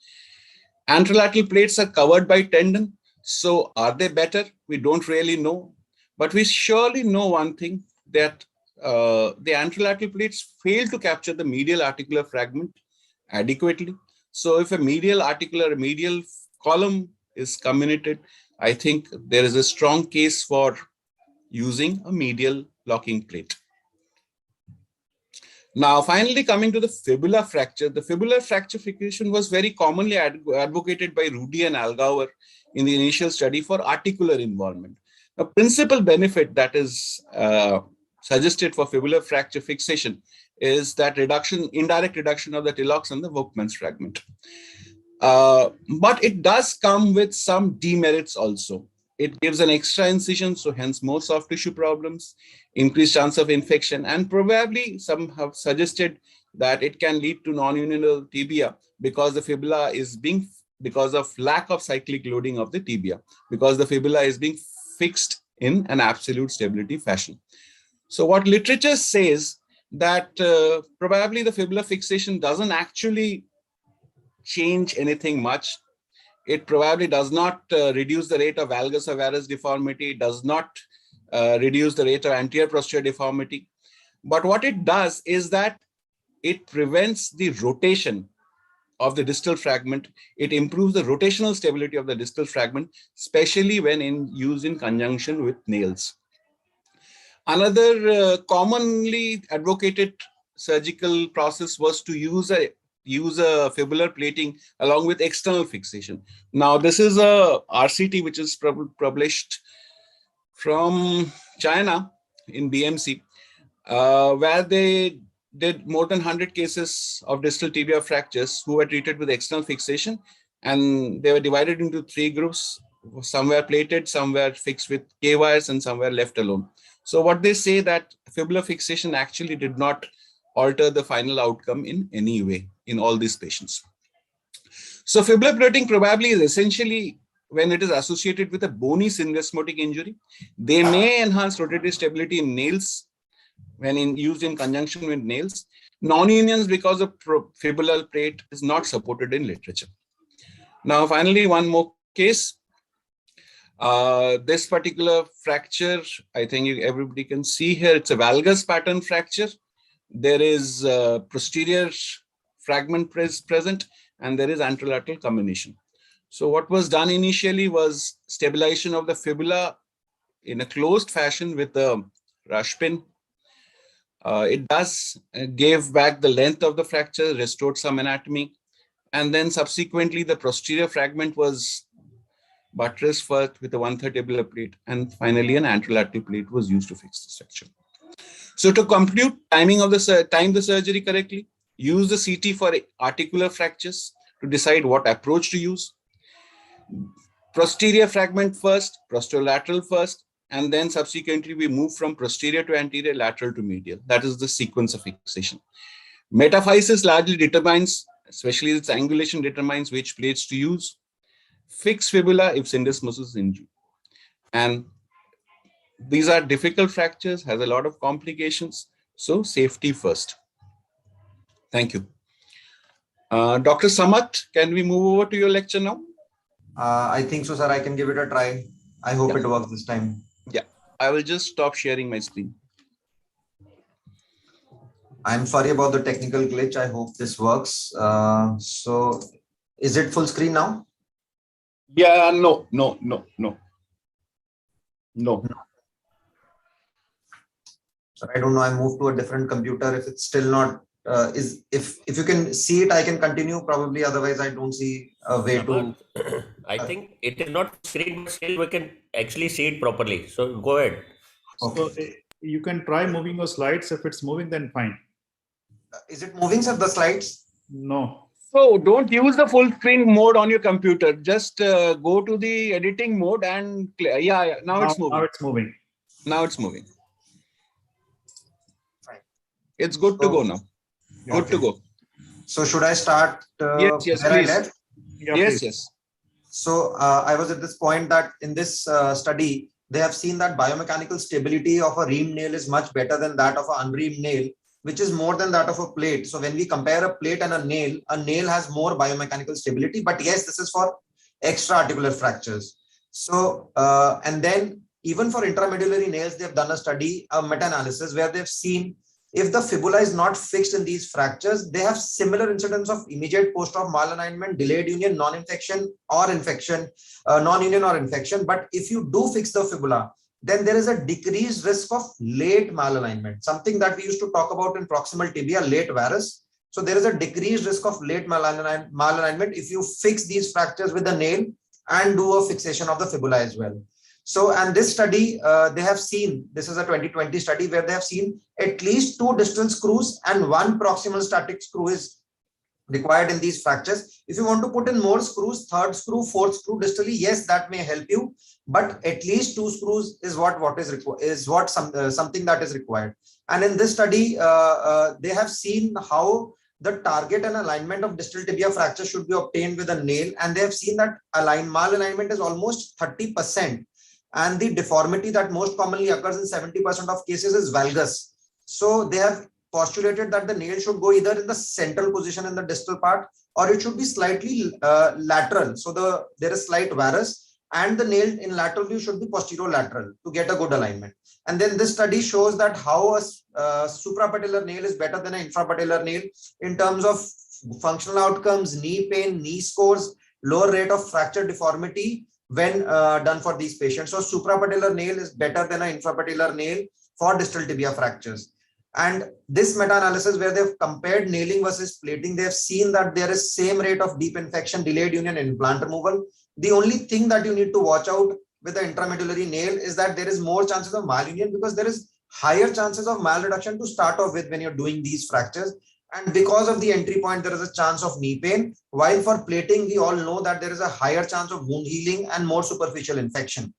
Anterolateral plates are covered by tendon. So are they better? We don't really know. But we surely know one thing, that the anterolateral plates fail to capture the medial articular fragment adequately. So if a medial column is comminuted, I think there is a strong case for using a medial locking plate. Now, finally, coming to the fibula fracture, the fibular fracture fixation was very commonly advocated by Rudy and Allgauer in the initial study for articular involvement. The principal benefit that is suggested for fibular fracture fixation is that indirect reduction of the Tilloch's and the Volkmann's fragment. But it does come with some demerits also. It gives an extra incision, so hence more soft tissue problems, increased chance of infection, and probably some have suggested that it can lead to non-unional tibia because the fibula is because of lack of cyclic loading of the tibia, because the fibula is being fixed in an absolute stability fashion. So what literature says that probably the fibula fixation doesn't actually change anything much. It probably does not reduce the rate of valgus or varus deformity, does not reduce the rate of anterior posterior deformity. But what it does is that it prevents the rotation of the distal fragment. It improves the rotational stability of the distal fragment, especially when used in conjunction with nails. Another commonly advocated surgical process was to use a fibular plating along with external fixation. Now, this is a RCT which is published from China in BMC, where they did more than 100 cases of distal tibia fractures who were treated with external fixation, and they were divided into 3 groups. Some were plated, some were fixed with K-wires, and some were left alone. So what they say that fibular fixation actually did not alter the final outcome in any way in all these patients. So fibular plating probably is essentially when it is associated with a bony syndesmotic injury. They may enhance rotative stability in nails when used in conjunction with nails. Non-unions because of fibular plate is not supported in literature. Now, finally, one more case. This particular fracture, I think everybody can see here, it's a valgus pattern fracture. There is posterior fragment present, and there is anterolateral combination. So what was done initially was stabilization of the fibula in a closed fashion with a rush pin. It does gave back the length of the fracture, restored some anatomy, and then subsequently the posterior fragment was buttressed first with a 1/3 tabular plate, and finally an anterolateral plate was used to fix the structure. So to compute time the surgery correctly, use the CT for articular fractures to decide what approach to use. Posterior fragment first, posterolateral first, and then subsequently we move from posterior to anterior, lateral to medial. That is the sequence of fixation. Metaphysis largely determines, especially its angulation determines which plates to use. Fix fibula if syndesmosis is injured. And these are difficult fractures, has a lot of complications. So safety first. Thank you. Dr. Samarth, can we move over to your lecture now? I think so, sir. I can give it a try. I hope it works this time. Yeah, I will just stop sharing my screen. I'm sorry about the technical glitch. I hope this works. So is it full screen now? Yeah, no. So I don't know. I moved to a different computer. If it's still not, if you can see it, I can continue probably. Otherwise, I don't see a way to. I think it is not screen, but still we can actually see it properly. So go ahead. Okay. So you can try moving your slides. If it's moving, then fine. Is it moving, sir? The slides? No. So don't use the full screen mode on your computer. Just go to the editing mode and now it's moving. Now it's moving. Now it's moving. Fine. It's good to go now. Good to go. So should I start? Yes, where please. I left? Yeah, Yes, please. yes. So I was at this point that in this study, they have seen that biomechanical stability of a reamed nail is much better than that of an unreamed nail, which is more than that of a plate. So when we compare a plate and a nail has more biomechanical stability. But yes, this is for extra-articular fractures. So, and then even for intramedullary nails, they've done a study, a meta-analysis, where they've seen if the fibula is not fixed in these fractures, they have similar incidence of immediate post-op malalignment, delayed union, non-infection or infection, non-union or infection. But if you do fix the fibula, then there is a decreased risk of late malalignment, something that we used to talk about in proximal tibia, late varus. So there is a decreased risk of late malalignment if you fix these fractures with a nail and do a fixation of the fibula as well. So, and this study, they have seen, this is a 2020 study where they have seen at least 2 distal screws and 1 proximal static screw is required in these fractures. If you want to put in more screws, 3rd screw, 4th screw distally, yes, that may help you, but at least 2 screws is something that is required. And in this study, they have seen how the target and alignment of distal tibia fracture should be obtained with a nail, and they have seen that malalignment is almost 30%. And the deformity that most commonly occurs in 70% of cases is valgus. So they have postulated that the nail should go either in the central position in the distal part, or it should be slightly lateral. So there is slight varus, and the nail in lateral view should be posterolateral to get a good alignment. And then this study shows that how a suprapatellar nail is better than an infrapatellar nail in terms of functional outcomes, knee pain, knee scores, lower rate of fracture deformity when done for these patients. So suprapatellar nail is better than an infrapatellar nail for distal tibia fractures. And this meta-analysis where they've compared nailing versus plating, they've seen that there is same rate of deep infection, delayed union, and implant removal. The only thing that you need to watch out with the intramedullary nail is that there is more chances of malunion because there is higher chances of malreduction to start off with when you're doing these fractures. And because of the entry point, there is a chance of knee pain. While for plating, we all know that there is a higher chance of wound healing and more superficial infection.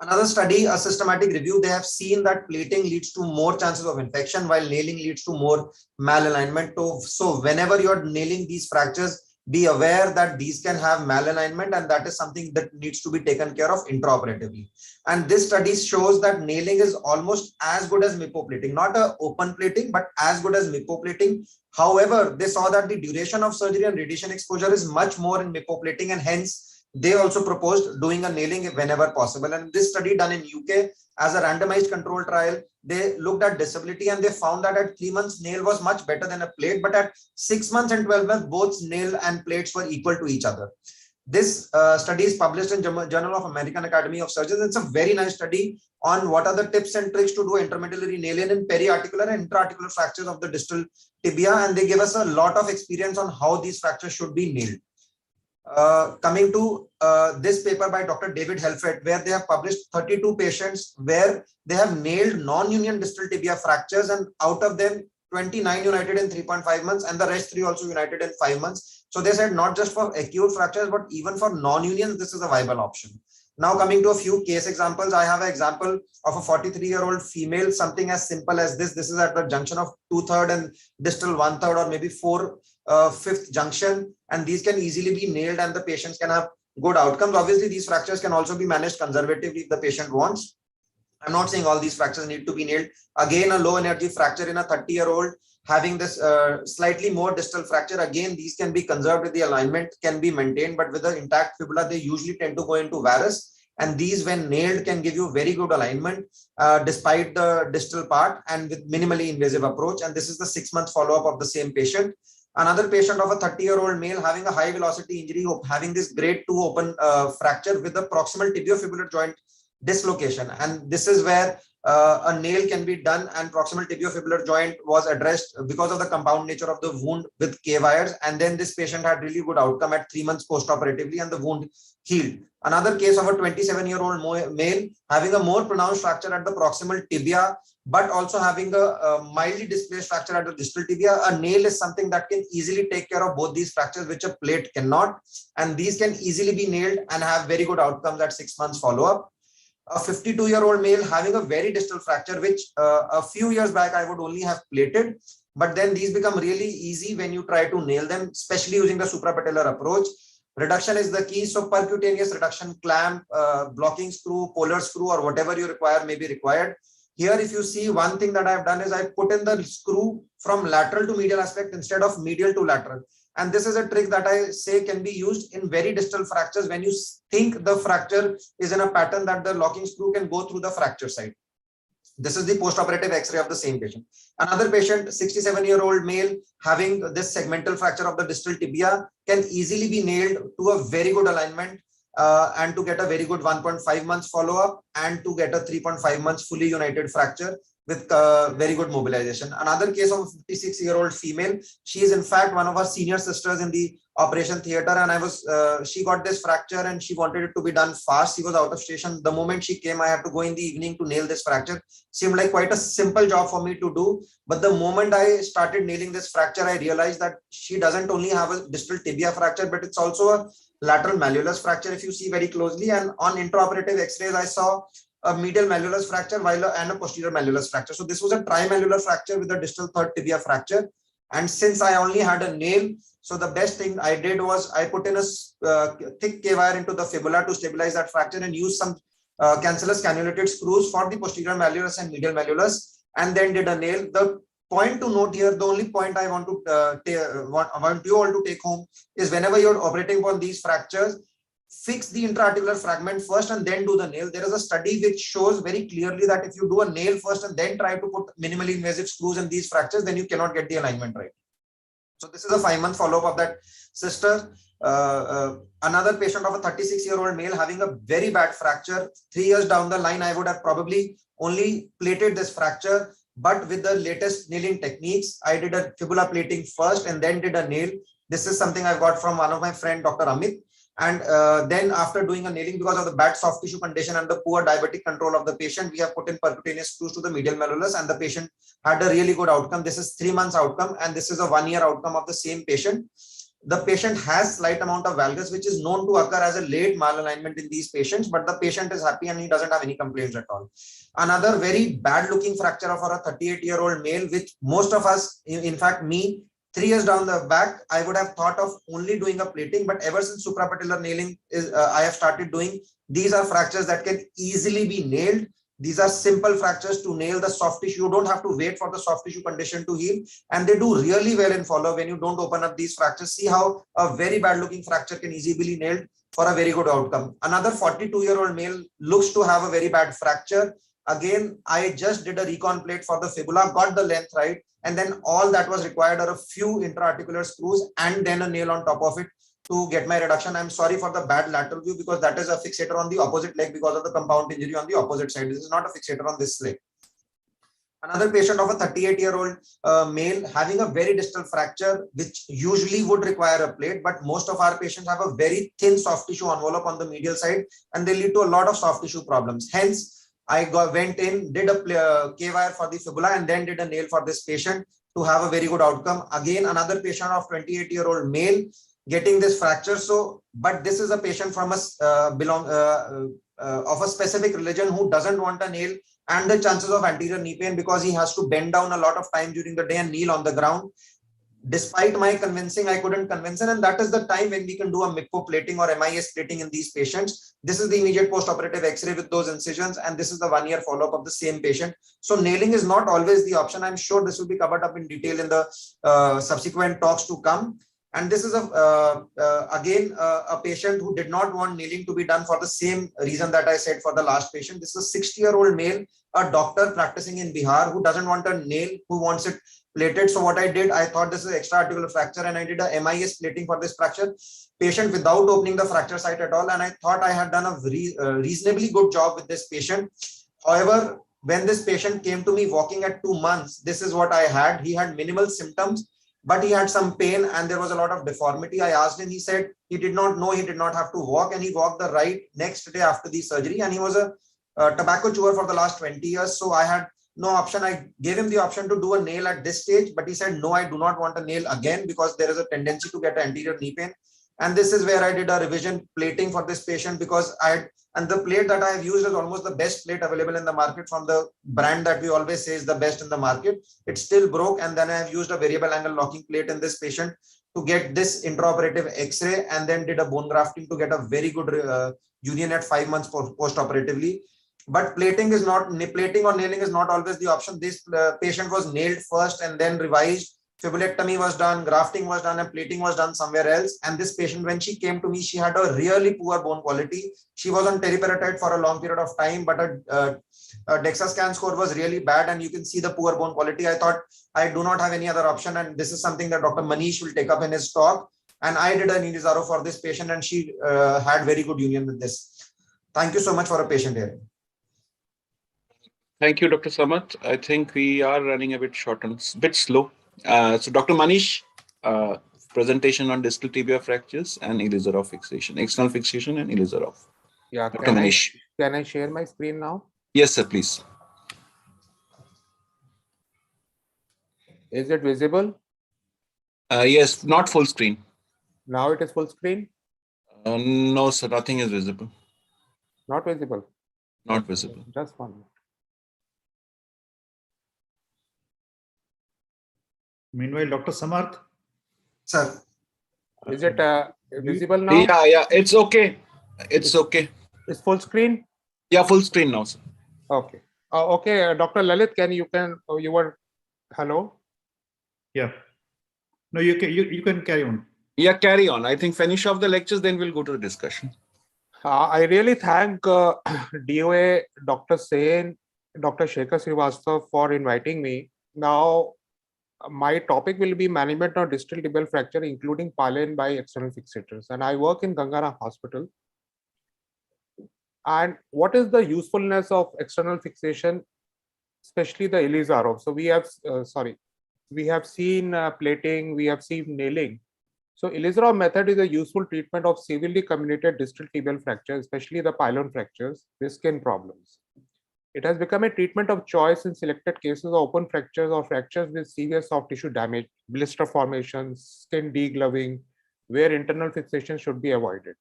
Another study, a systematic review, they have seen that plating leads to more chances of infection while nailing leads to more malalignment. So whenever you're nailing these fractures, be aware that these can have malalignment, and that is something that needs to be taken care of intraoperatively. And this study shows that nailing is almost as good as mipoplating, not a open plating, but as good as mipoplating. However, they saw that the duration of surgery and radiation exposure is much more in mipoplating, and hence they also proposed doing a nailing whenever possible. And this study done in UK as a randomized control trial, they looked at disability and they found that at 3 months, nail was much better than a plate, but at 6 months and 12 months, both nail and plates were equal to each other. This study is published in Journal of American Academy of Surgeons. It's a very nice study on what are the tips and tricks to do intramedullary nailing in peri-articular and intra-articular fractures of the distal tibia, and they give us a lot of experience on how these fractures should be nailed. Coming to this paper by Dr. David Helfet, where they have published 32 patients where they have nailed non-union distal tibia fractures, and out of them 29 united in 3.5 months and the rest 3 also united in 5 months. So they said not just for acute fractures, but even for non-unions, this is a viable option. Now coming to a few case examples, I have an example of a 43-year-old female, something as simple as this. This is at the junction of 2/3 and distal 1/3 or maybe 4/5 junction, and these can easily be nailed and the patients can have good outcomes. Obviously, these fractures can also be managed conservatively if the patient wants. I'm not saying all these fractures need to be nailed. Again, a low energy fracture in a 30-year-old having this slightly more distal fracture. Again, these can be conserved with the alignment, can be maintained, but with the intact fibula, they usually tend to go into varus. And these, when nailed, can give you very good alignment despite the distal part and with minimally invasive approach. And this is the 6-month follow-up of the same patient. Another patient of a 30-year-old male having a high velocity injury, having this grade 2 open fracture with the proximal tibiofibular joint dislocation. And this is where a nail can be done, and proximal tibiofibular joint was addressed because of the compound nature of the wound with K-wires. And then this patient had really good outcome at 3 months post-operatively and the wound healed. Another case of a 27-year-old male having a more pronounced fracture at the proximal tibia, but also having a mildly displaced fracture at the distal tibia. A nail is something that can easily take care of both these fractures, which a plate cannot. And these can easily be nailed and have very good outcomes at 6 months follow-up. A 52-year-old male having a very distal fracture, which a few years back I would only have plated, but then these become really easy when you try to nail them, especially using the suprapatellar approach. Reduction is the key. So percutaneous reduction, clamp, blocking screw, polar screw, or whatever you require may be required. Here, if you see, one thing that I've done is I put in the screw from lateral to medial aspect instead of medial to lateral. And this is a trick that I say can be used in very distal fractures when you think the fracture is in a pattern that the locking screw can go through the fracture side. This is the post-operative X-ray of the same patient. Another patient, 67-year-old male, having this segmental fracture of the distal tibia, can easily be nailed to a very good alignment and to get a very good 1.5 months follow-up and to get a 3.5 months fully united fracture with very good mobilization. Another case of a 56-year-old female. She is in fact one of our senior sisters in the operation theater, and she got this fracture and she wanted it to be done fast. She was out of station. The moment she came, I had to go in the evening to nail this fracture. Seemed like quite a simple job for me to do. But the moment I started nailing this fracture, I realized that she doesn't only have a distal tibia fracture, but it's also a lateral malleolus fracture if you see very closely. And on intraoperative X-rays, I saw a medial malleolus fracture and a posterior malleolus fracture. So this was a trimalleolar fracture with a distal third tibia fracture. And since I only had a nail, so the best thing I did was I put in a thick K-wire into the fibula to stabilize that fracture and use some cancellous cannulated screws for the posterior malleolus and medial malleolus, and then did a nail. The point to note here, the only point I want you all to take home is whenever you're operating on these fractures, fix the intra-articular fragment first and then do the nail. There is a study which shows very clearly that if you do a nail first and then try to put minimally invasive screws in these fractures, then you cannot get the alignment right. So this is a 5-month follow-up of that sister. Another patient of a 36-year-old male having a very bad fracture. 3 years down the line, I would have probably only plated this fracture, but with the latest nailing techniques, I did a fibula plating first and then did a nail. This is something I got from one of my friend, Dr. Amit. And then after doing a nailing, because of the bad soft tissue condition and the poor diabetic control of the patient, we have put in percutaneous screws to the medial malleolus, and the patient had a really good outcome. This is 3 months outcome, and this is a 1-year outcome of the same patient. The patient has slight amount of valgus, which is known to occur as a late malalignment in these patients, but the patient is happy and he doesn't have any complaints at all. Another very bad looking fracture for a 38-year-old male, which most of us, in fact me, 3 years down the back, I would have thought of only doing a plating, but ever since suprapatellar nailing I have started doing, these are fractures that can easily be nailed. These are simple fractures to nail the soft tissue. You don't have to wait for the soft tissue condition to heal, and they do really well in follow when you don't open up these fractures. See how a very bad looking fracture can easily be nailed for a very good outcome. Another 42-year-old male looks to have a very bad fracture. Again, I just did a recon plate for the fibula, got the length right, and then all that was required are a few intra-articular screws and then a nail on top of it to get my reduction. I'm sorry for the bad lateral view because that is a fixator on the opposite leg because of the compound injury on the opposite side. This is not a fixator on this leg. Another patient of a 38-year-old male having a very distal fracture, which usually would require a plate, but most of our patients have a very thin soft tissue envelope on the medial side, and they lead to a lot of soft tissue problems. Hence, I went in, did a K-wire for the fibula, and then did a nail for this patient to have a very good outcome. Again, another patient of 28-year-old male getting this fracture. So, but this is a patient from a of a specific religion who doesn't want a nail and the chances of anterior knee pain because he has to bend down a lot of time during the day and kneel on the ground. Despite my convincing, I couldn't convince him, and that is the time when we can do a MIPO plating or MIS plating in these patients. This is the immediate post-operative X-ray with those incisions, and this is the 1-year follow-up of the same patient. So nailing is not always the option. I'm sure this will be covered up in detail in the subsequent talks to come. And this is again a patient who did not want nailing to be done for the same reason that I said for the last patient. This is a 60-year-old male, a doctor practicing in Bihar who doesn't want a nail, who wants it plated. So what I did, I thought this is extra-articular fracture, and I did a MIS plating for this fracture patient without opening the fracture site at all. And I thought I had done a reasonably good job with this patient. However, when this patient came to me walking at 2 months, this is what I had. He had minimal symptoms, but he had some pain and there was a lot of deformity. I asked him, he said he did not know, he did not have to walk, and he walked the right next day after the surgery, and he was a tobacco chewer for the last 20 years. So I had no option. I gave him the option to do a nail at this stage, but he said, no, I do not want a nail again because there is a tendency to get anterior knee pain. And this is where I did a revision plating for this patient because and the plate that I have used is almost the best plate available in the market from the brand that we always say is the best in the market. It still broke, and then I have used a variable angle locking plate in this patient to get this intraoperative X-ray, and then did a bone grafting to get a very good union at 5 months post-operatively. But plating or nailing is not always the option. This patient was nailed first and then revised. Fibulectomy was done, grafting was done, and plating was done somewhere else. And this patient, when she came to me, she had a really poor bone quality. She was on teriparatide for a long period of time, but her DEXA scan score was really bad, and you can see the poor bone quality. I thought I do not have any other option, and this is something that Dr. Manish will take up in his talk. And I did an Ilizarov for this patient, and she had very good union with this. Thank you so much for a patient hearing. Thank you, Dr. Samarth. I think we are running a bit short and a bit slow. So Dr. Manish, presentation on distal tibia fractures and Ilizarov fixation, external fixation and Ilizarov. Yeah, Dr. Manish. Can I share my screen now? Yes, sir, please. Is it visible? Yes, not full screen. Now it is full screen? No, sir, nothing is visible. Not visible? Not visible. Just 1 minute. Meanwhile, Dr. Samarth. Sir. Is it visible now? Yeah, it's okay. It's okay. It's full screen? Yeah, full screen now, sir. Okay. Okay, Dr. Lalit, you were, hello? Yeah. No, you can carry on. Yeah, carry on. I think finish off the lectures, then we'll go to the discussion. I really thank DOA, Dr. Sen, Dr. Shekhar Srivastava for inviting me. Now, my topic will be management of distal tibia fracture, including Pylon by external fixators. And I work in Gangara Hospital. And what is the usefulness of external fixation, especially the Ilizarov? So we have seen plating, we have seen nailing. So Ilizarov method is a useful treatment of severely comminuted distal tibial fractures, especially the pylon fractures with skin problems. It has become a treatment of choice in selected cases of open fractures or fractures with severe soft tissue damage, blister formations, skin degloving, where internal fixation should be avoided.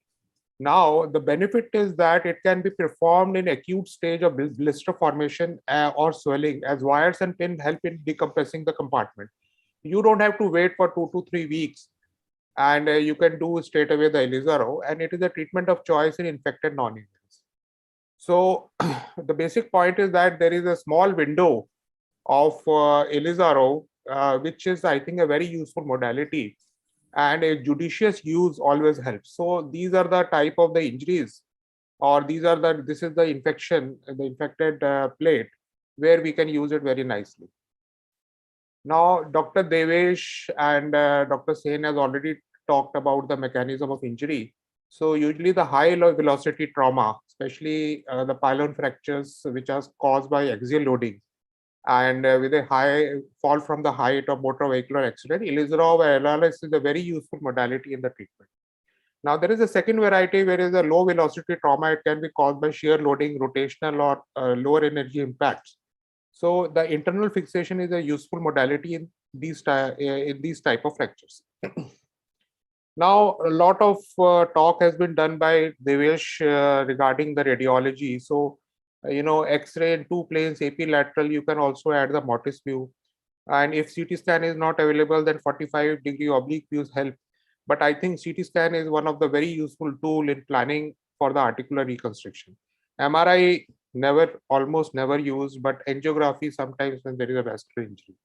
Now, the benefit is that it can be performed in acute stage of blister formation or swelling, as wires and pin help in decompressing the compartment. You don't have to wait for 2 to 3 weeks, and you can do straight away the Ilizarov, and it is a treatment of choice in infected non-invasive. So the basic point is that there is a small window of Ilizarov, which is, I think, a very useful modality, and a judicious use always helps. So these are the type of the injuries or this is the infected plate, where we can use it very nicely. Now, Dr. Divesh and Dr. Sen has already talked about the mechanism of injury. So usually the high velocity trauma, especially the pylon fractures, which are caused by axial loading, and with a high fall from the height of motor vehicular accident, Ilizarov and LRS is a very useful modality in the treatment. Now, there is a second variety where is a low velocity trauma. It can be caused by shear loading, rotational, or lower energy impacts. So the internal fixation is a useful modality in these type of fractures. Now, a lot of talk has been done by Divesh regarding the radiology. So, X-ray in two planes, AP lateral, you can also add the Mortis view. And if CT scan is not available, then 45-degree oblique views help. But I think CT scan is one of the very useful tool in planning for the articular reconstruction. MRI almost never used, but angiography sometimes when there is a vascular injury.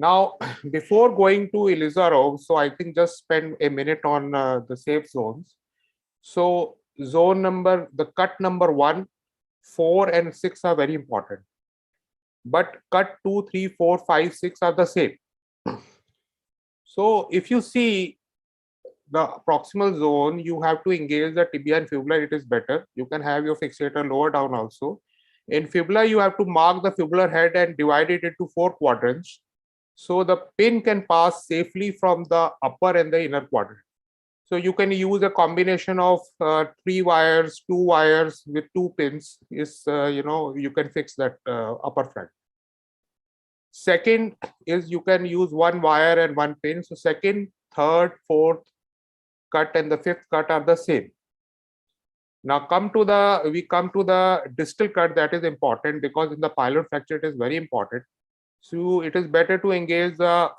Now, before going to Ilizarov, so I think just spend a minute on the safe zones. So the cut number 1, 4, and 6 are very important. But cut 2, 3, 4, 5, 6 are the same. So if you see the proximal zone, you have to engage the tibia and fibula, it is better. You can have your fixator lower down also. In fibula, you have to mark the fibular head and divide it into 4 quadrants. So the pin can pass safely from the upper and the inner quadrant. So you can use a combination of 3 wires, 2 wires with 2 pins. You can fix that upper front. Second is you can use 1 wire and 1 pin. So second, third, fourth cut and the 5th cut are the same. Now we come to the distal cut. That is important because in the pylon fracture it is very important. So it is better to engage the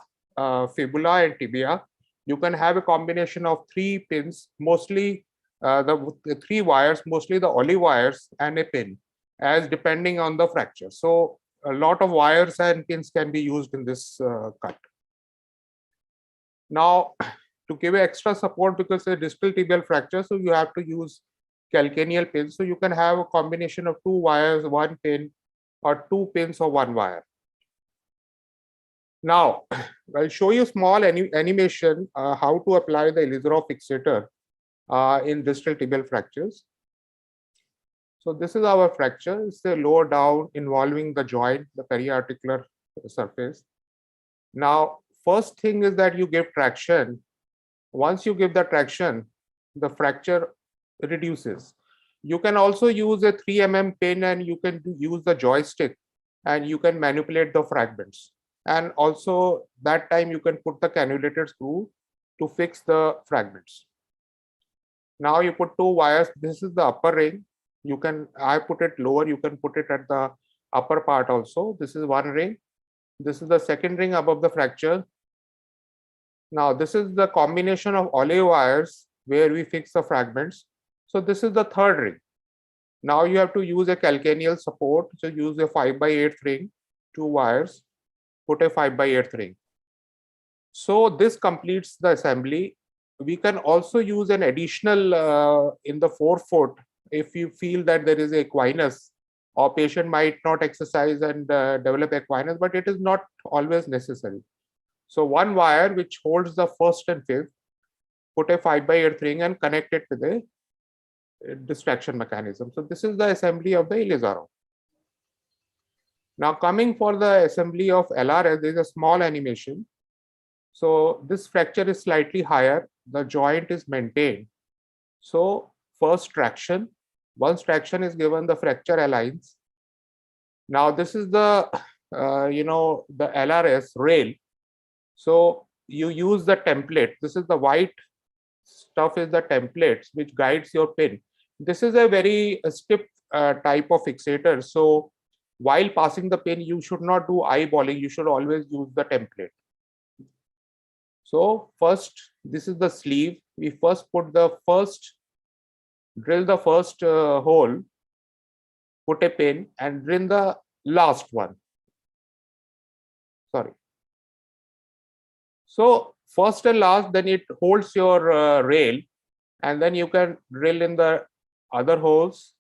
fibula and tibia. You can have a combination of 3 pins, mostly the 3 wires, mostly the olive wires and a pin, as depending on the fracture. So a lot of wires and pins can be used in this cut. Now, to give extra support, because it's a distal tibial fracture, so you have to use calcaneal pins. So you can have a combination of 2 wires, 1 pin, or 2 pins or 1 wire. Now, I'll show you small animation how to apply the Ilizarov fixator in distal tibial fractures. So this is our fracture. It's a lower down involving the joint, the periarticular surface. Now, first thing is that you give traction. Once you give the traction, the fracture reduces. You can also use a 3 mm pin and you can use the joystick and you can manipulate the fragments. And also that time you can put the cannulated screw to fix the fragments. Now you put 2 wires. This is the upper ring. I put it lower. You can put it at the upper part also. This is 1 ring. This is the second ring above the fracture. Now this is the combination of olive wires where we fix the fragments. So this is the third ring. Now you have to use a calcaneal support. So use a 5/8 ring, 2 wires, put a 5/8 ring. So this completes the assembly. We can also use an additional in the forefoot if you feel that there is equinus, or patient might not exercise and develop equinus, but it is not always necessary. So 1 wire which holds the 1st and 5th, put a 5/8 ring and connect it with a distraction mechanism. So this is the assembly of the Ilizarov. Now coming for the assembly of LRS, there is a small animation. So this fracture is slightly higher. The joint is maintained. So first traction. Once traction is given, the fracture aligns. Now this is the the LRS rail. So you use the template. This is the white stuff is the templates which guides your pin. This is a very stiff type of fixator. So while passing the pin, you should not do eyeballing. You should always use the template. So first, this is the sleeve. We first drill the first hole, put a pin and drill the last one. Sorry. So first and last, then it holds your rail, and then you can drill in the other holes.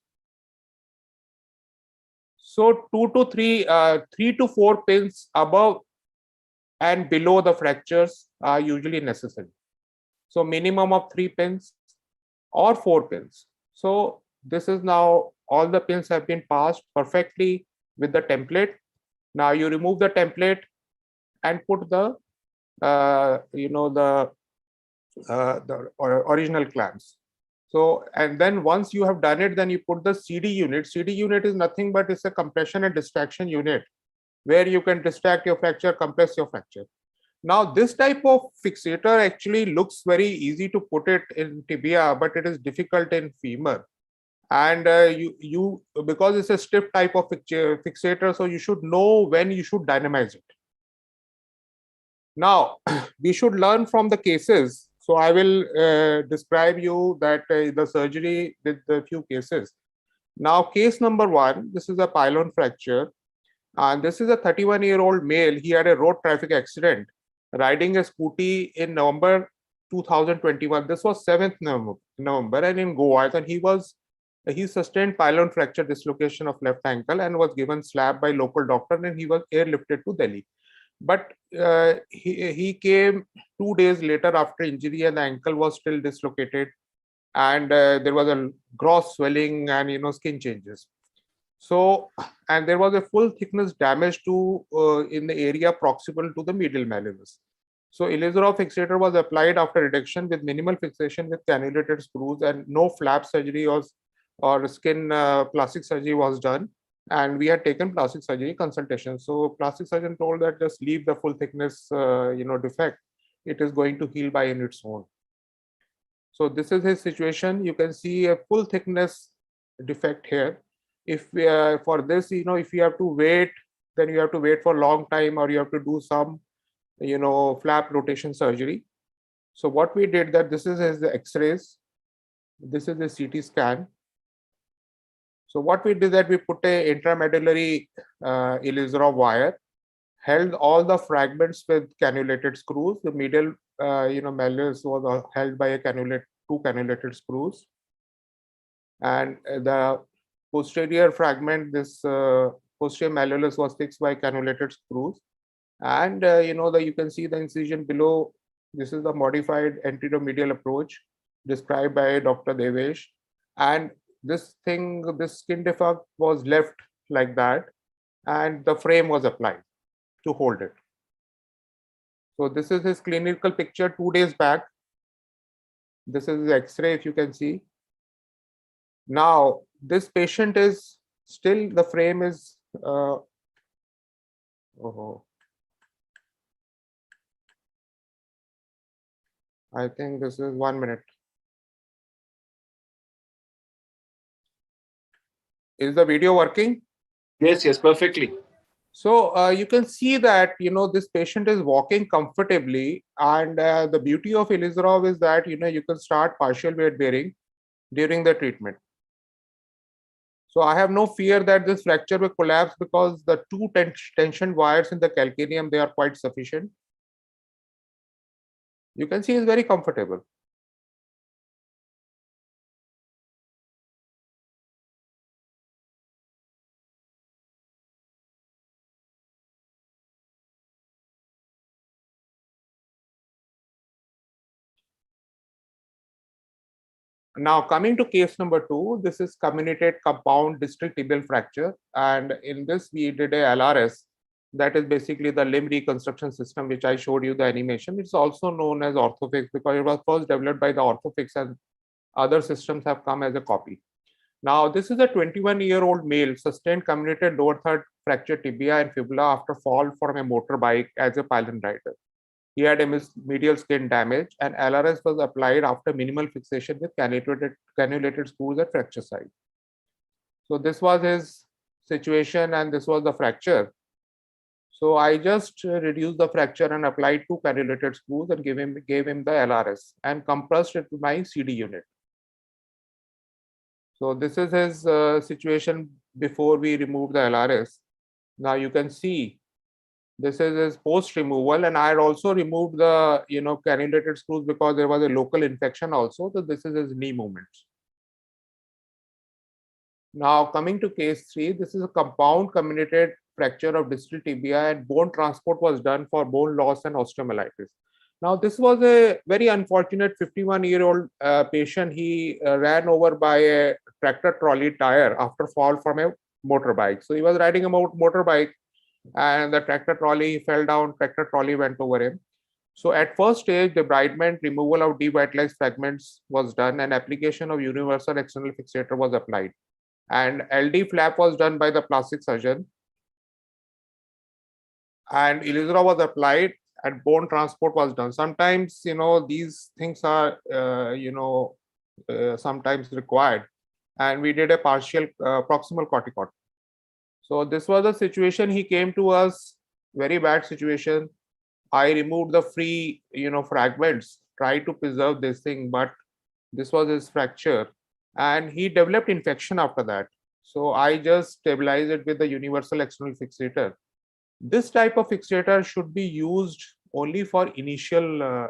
So 3 to 4 pins above and below the fractures are usually necessary. So minimum of 3 pins or 4 pins. So this is now all the pins have been passed perfectly with the template. Now you remove the template and put the original clamps. So, and then once you have done it, then you put the CD unit. CD unit is nothing but it's a compression and distraction unit where you can distract your fracture, compress your fracture. Now, this type of fixator actually looks very easy to put it in tibia, but it is difficult in femur. And because it's a stiff type of fixator, so you should know when you should dynamize it. Now, we should learn from the cases. So I will describe you that the surgery with a few cases. Now, case number 1, this is a pylon fracture. And this is a 31-year-old male. He had a road traffic accident riding a scooty in November 2021. This was 7th November and in Goa. And he sustained pylon fracture dislocation of left ankle and was given slab by local doctor, and he was airlifted to Delhi. But he came 2 days later after injury, and the ankle was still dislocated, and there was a gross swelling and skin changes. So, and there was a full thickness damage to in the area proximal to the medial malleolus. So Ilizarov fixator was applied after reduction with minimal fixation with cannulated screws, and no flap surgery or skin plastic surgery was done. And we had taken plastic surgery consultation. So plastic surgeon told that just leave the full thickness defect. It is going to heal by in its own. So this is his situation. You can see a full thickness defect here. If for this, if you have to wait, then you have to wait for a long time, or you have to do some, flap rotation surgery. So what we did, that this is his X-rays. This is the CT scan. So what we did, that we put a intramedullary Ilizarov wire, held all the fragments with cannulated screws. The medial malleus was held by two cannulated screws, and the posterior fragment, this posterior malleolus, was fixed by cannulated screws. And you can see the incision below. This is the modified anterior-medial approach described by Dr. Divesh, and this skin defect was left like that, and the frame was applied to hold it. So this is his clinical picture 2 days back. This is his X-ray, if you can see. Now, this patient is still, the frame is, I think this is 1 minute. Is the video working? Yes, perfectly. So you can see that, this patient is walking comfortably, and the beauty of Ilizarov is that, you can start partial weight bearing during the treatment. So I have no fear that this fracture will collapse, because the 2 tension wires in the calcaneum, they are quite sufficient. You can see it's very comfortable. Now, coming to case number 2, this is comminuted compound distal tibial fracture. And in this, we did a LRS, that is basically the limb reconstruction system, which I showed you the animation. It's also known as Orthofix, because it was first developed by the Orthofix, and other systems have come as a copy. Now, this is a 21-year-old male, sustained comminuted lower third fracture tibia and fibula after fall from a motorbike as a pylon rider. He had a medial skin damage, and LRS was applied after minimal fixation with cannulated screws at fracture site. So this was his situation, and this was the fracture. So I just reduced the fracture and applied 2 cannulated screws and gave him the LRS and compressed it to my CD unit. So this is his situation before we removed the LRS. Now you can see this is his post removal, and I had also removed the cannulated screws because there was a local infection also. So this is his knee movements. Now coming to case 3, this is a compound comminuted fracture of distal tibia, and bone transport was done for bone loss and osteomyelitis. Now this was a very unfortunate 51-year-old patient. He ran over by a tractor trolley tire after fall from a motorbike. So he was riding a motorbike, and the tractor trolley fell down, tractor trolley went over him. So at first stage, debridement, removal of devitalized fragments was done, and application of universal external fixator was applied. And LD flap was done by the plastic surgeon. And Ilizarov was applied, and bone transport was done. Sometimes, these things are, sometimes required. And we did a partial proximal corticotomy. So this was the situation. He came to us, very bad situation. I removed the free, fragments, tried to preserve this thing, but this was his fracture. And he developed infection after that. So I just stabilized it with the universal external fixator. This type of fixator should be used only for initial,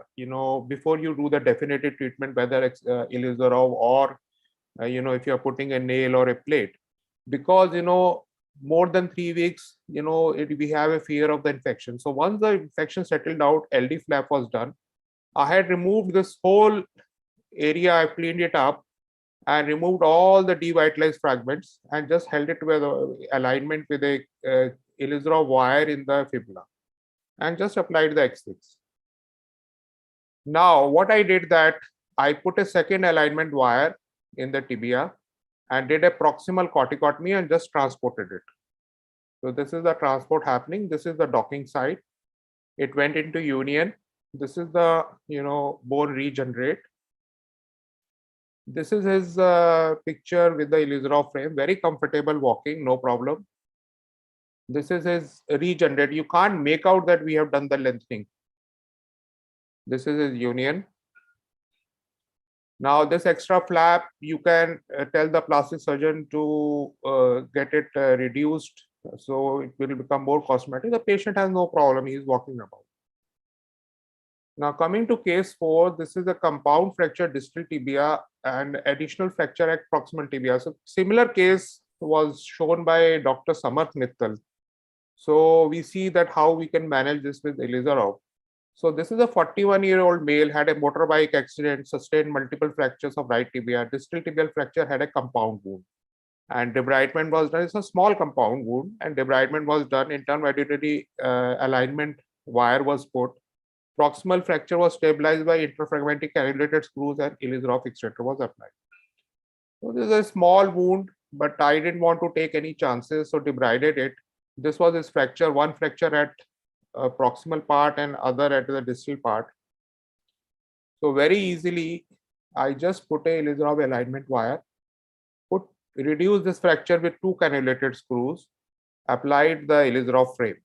before you do the definitive treatment, whether Ilizarov or, if you're putting a nail or a plate. Because, more than 3 weeks, we have a fear of the infection. So once the infection settled out, LD flap was done. I had removed this whole area, I cleaned it up and removed all the devitalized fragments and just held it with alignment with a Ilizarov wire in the fibula and just applied the X6. Now, what I did that I put a second alignment wire in the tibia and did a proximal corticotomy and just transported it. So this is the transport happening. This is the docking site. It went into union. This is the, bone regenerate. This is his picture with the Ilizarov frame. Very comfortable walking, no problem. This is his regenerate. You can't make out that we have done the lengthening. This is his union. Now this extra flap, you can tell the plastic surgeon to get it reduced, so it will become more cosmetic. The patient has no problem, he is walking about. Now coming to case 4, this is a compound fracture distal tibia and additional fracture at proximal tibia. So similar case was shown by Dr. Samarth Mittal. So we see that how we can manage this with Ilizarov. So this is a 41-year-old male, had a motorbike accident, sustained multiple fractures of right tibia. Distal tibial fracture, had a compound wound. And debridement was done. It's a small compound wound, and debridement was done. Intermedullary alignment wire was put. Proximal fracture was stabilized by interfragmentic cannulated screws, and Ilizarov fixator was applied. So this is a small wound, but I didn't want to take any chances, so debrided it. This was his fracture, one fracture at proximal part and other at the distal part. So very easily, I just put a Ilizarov alignment wire, reduced this fracture with 2 cannulated screws, applied the Ilizarov frame.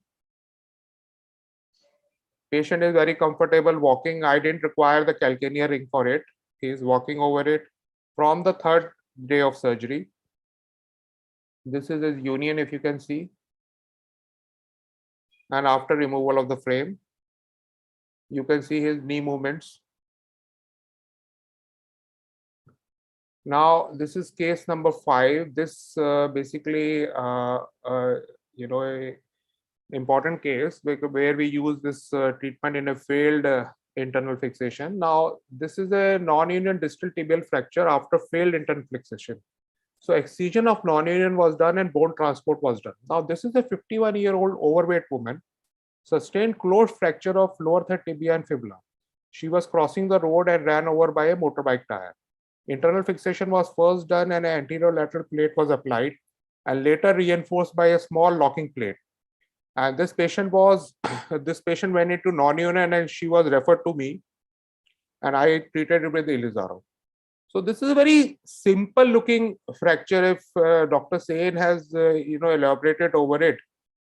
Patient is very comfortable walking. I didn't require the calcaneal ring for it. He is walking over it from the 3rd day of surgery. This is his union, if you can see. And after removal of the frame, you can see his knee movements. Now, this is case number 5. This basically, a important case where we use this treatment in a failed internal fixation. Now, this is a non-union distal tibial fracture after failed internal fixation. So excision of non-union was done and bone transport was done. Now, this is a 51-year-old overweight woman, sustained closed fracture of lower third tibia and fibula. She was crossing the road and ran over by a motorbike tire. Internal fixation was first done and an anterior lateral plate was applied and later reinforced by a small locking plate. And this patient went into non-union and she was referred to me and I treated it with Ilizarov. So this is a very simple looking fracture. If Dr. Sain has elaborated over it.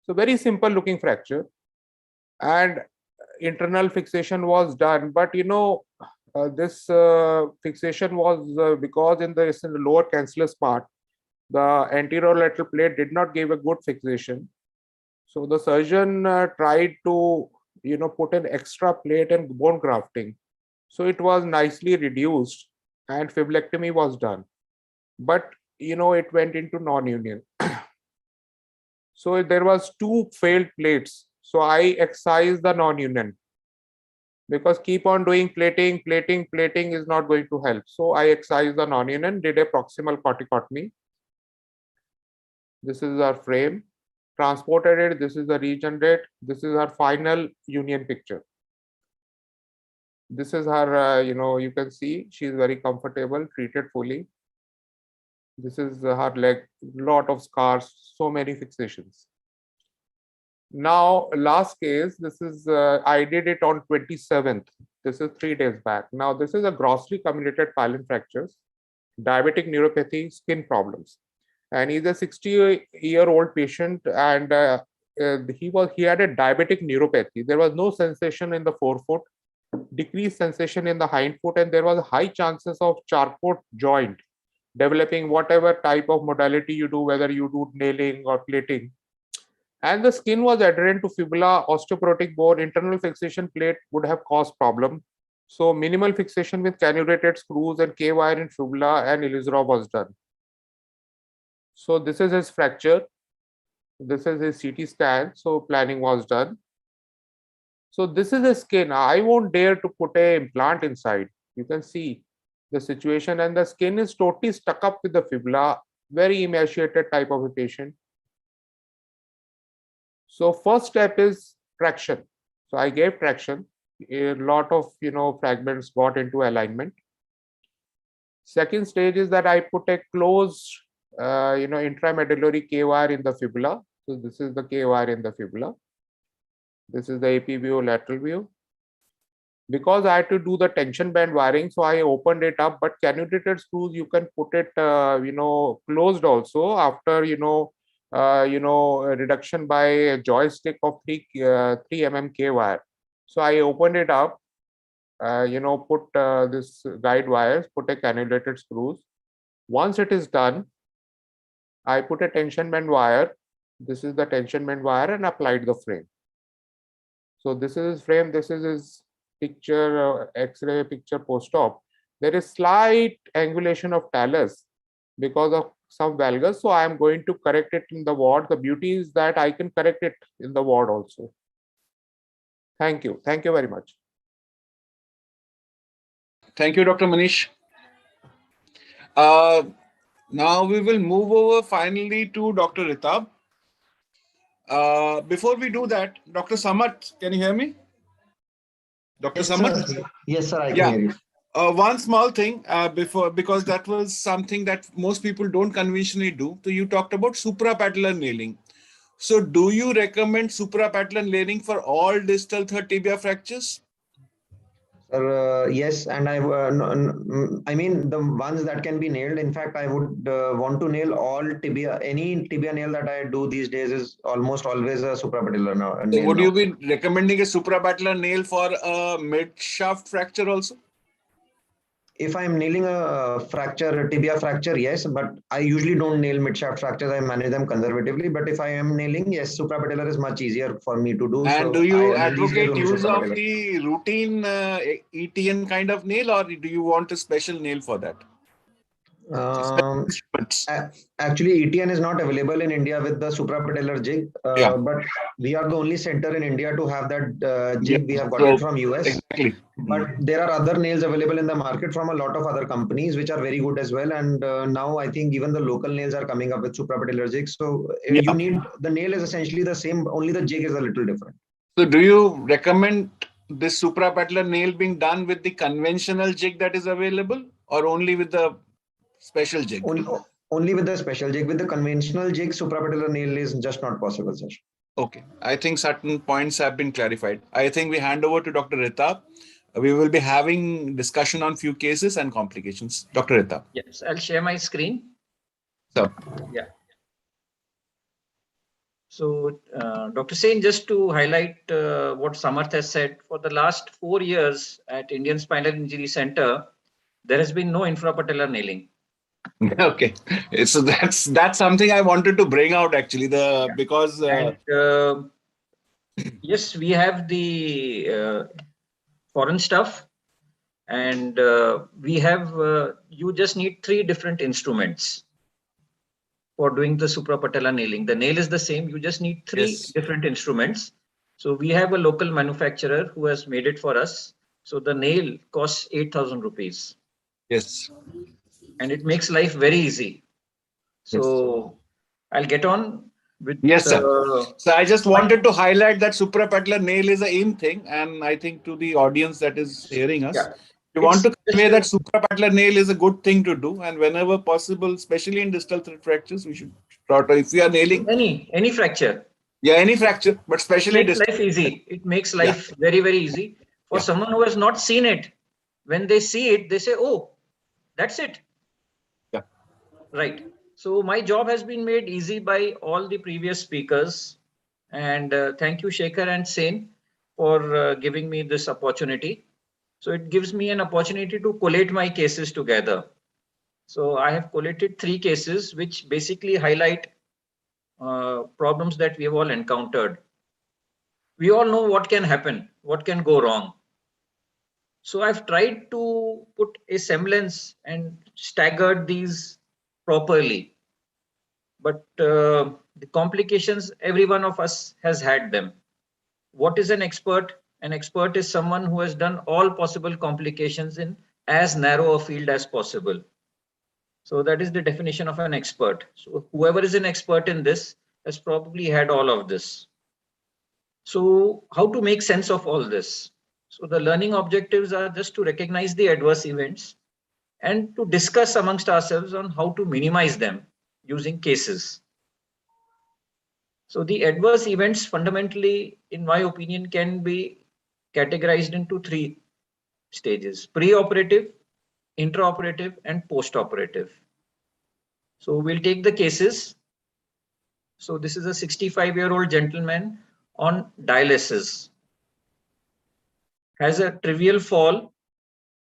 So very simple looking fracture. And internal fixation was done, but this fixation was because in the lower cancellous part, the anterior lateral plate did not give a good fixation. So the surgeon tried to put an extra plate and bone grafting. So it was nicely reduced and fibulectomy was done. But it went into non-union. So there was 2 failed plates. So I excised the non-union, because keep on doing plating is not going to help. So I excised the non-union, did a proximal corticotomy. This is our frame, transported it. This is the regenerate. This is our final union picture. This is her, you can see she is very comfortable, treated fully. This is her leg, lot of scars, so many fixations. Now, last case, this is, I did it on 27th. This is 3 days back. Now, this is a grossly comminuted pylon fractures, diabetic neuropathy, skin problems. And he's a 60-year-old patient, and he had a diabetic neuropathy. There was no sensation in the forefoot, decreased sensation in the hind foot, and there was high chances of Charcot joint developing, whatever type of modality you do, whether you do nailing or plating. And the skin was adherent to fibula, osteoporotic bone, internal fixation plate would have caused problem. So minimal fixation with cannulated screws and K-wire in fibula and Ilizarov was done. So this is his fracture. This is his CT scan. So planning was done. So this is the skin. I won't dare to put an implant inside. You can see the situation, and the skin is totally stuck up with the fibula, very emaciated type of a patient. So first step is traction. So I gave traction. A lot of fragments got into alignment. Second stage is that I put a closed intramedullary K-wire in the fibula. So this is the K-wire in the fibula. This is the AP view, lateral view. Because I had to do the tension band wiring, so I opened it up. But cannulated screws, you can put it closed also after reduction by a joystick of 3 mm K-wire. So I opened it up, put this guide wires, put a cannulated screws. Once it is done, I put a tension band wire. This is the tension band wire, and applied the frame. So this is his frame. This is his picture, X-ray picture post-op. There is slight angulation of talus because of some valgus. So I am going to correct it in the ward. The beauty is that I can correct it in the ward also. Thank you. Thank you very much. Thank you, Dr. Manish. Now we will move over finally to Dr. Ritabh. Before we do that, Dr. Samarth, can you hear me? Dr. Yes, Samarth? sir. Yes, sir, I can hear you. One small thing because that was something that most people don't conventionally do. So you talked about suprapatellar nailing. So do you recommend suprapatellar nailing for all distal third tibia fractures? Yes, and I mean the ones that can be nailed. In fact, I would want to nail all tibia. Any tibia nail that I do these days is almost always a suprapatellar nail. So would you be recommending a suprapatellar nail for a mid shaft fracture also? If I'm nailing a fracture, tibia fracture, yes, but I usually don't nail mid-shaft fractures. I manage them conservatively. But if I am nailing, yes, suprapatellar is much easier for me to do. And so do you I advocate use of the routine ETN kind of nail, or do you want a special nail for that? Actually, ETN is not available in India with the suprapatellar jig, but we are the only center in India to have that jig. We have got it from US. Exactly. But there are other nails available in the market from a lot of other companies, which are very good as well. And now I think even the local nails are coming up with suprapatellar jigs. So you need, the nail is essentially the same, only the jig is a little different. So do you recommend this suprapatellar nail being done with the conventional jig that is available, or only with the special jig? Only with the special jig. With the conventional jig, suprapatellar nail is just not possible, sir. Okay, I think certain points have been clarified. I think we hand over to Dr. Ritabh. We will be having discussion on few cases and complications. Dr. Ritabh. Yes, I'll share my screen. So, yeah. So, Dr. Sen, just to highlight what Samarth has said, for the last 4 years at Indian Spinal Injury Center, there has been no infrapatellar nailing. Okay, so that's something I wanted to bring out actually. Because yes, we have the foreign stuff, and we have you just need 3 different instruments. for doing the suprapatellar nailing. The nail is the same. You just need three different instruments. So we have a local manufacturer who has made it for us. So the nail costs 8,000 rupees. Yes. And it makes life very easy. So I'll get on with. Yes, sir. So I just wanted to highlight that suprapatellar nail is a in thing, and I think to the audience that is hearing us, we want to convey that suprapatellar nail is a good thing to do, and whenever possible, especially in distal thread fractures, we should try to, if we are nailing any fracture. Yeah, any fracture, but especially it makes life easy. It makes life very, very easy for someone who has not seen it. When they see it, they say, "Oh, that's it." Yeah. Right. So my job has been made easy by all the previous speakers, and thank you, Shekhar and Sen, for giving me this opportunity. So it gives me an opportunity to collate my cases together. So I have collated 3 cases which basically highlight problems that we have all encountered. We all know what can happen, what can go wrong. So I've tried to put a semblance and staggered these properly. But the complications, every one of us has had them. What is an expert? An expert is someone who has done all possible complications in as narrow a field as possible. So that is the definition of an expert. So whoever is an expert in this has probably had all of this. So how to make sense of all this? So the learning objectives are just to recognize the adverse events and to discuss amongst ourselves on how to minimize them using cases. So the adverse events fundamentally, in my opinion, can be categorized into 3 stages: pre-operative, intraoperative, and post-operative. So we'll take the cases. So this is a 65-year-old gentleman on dialysis, has a trivial fall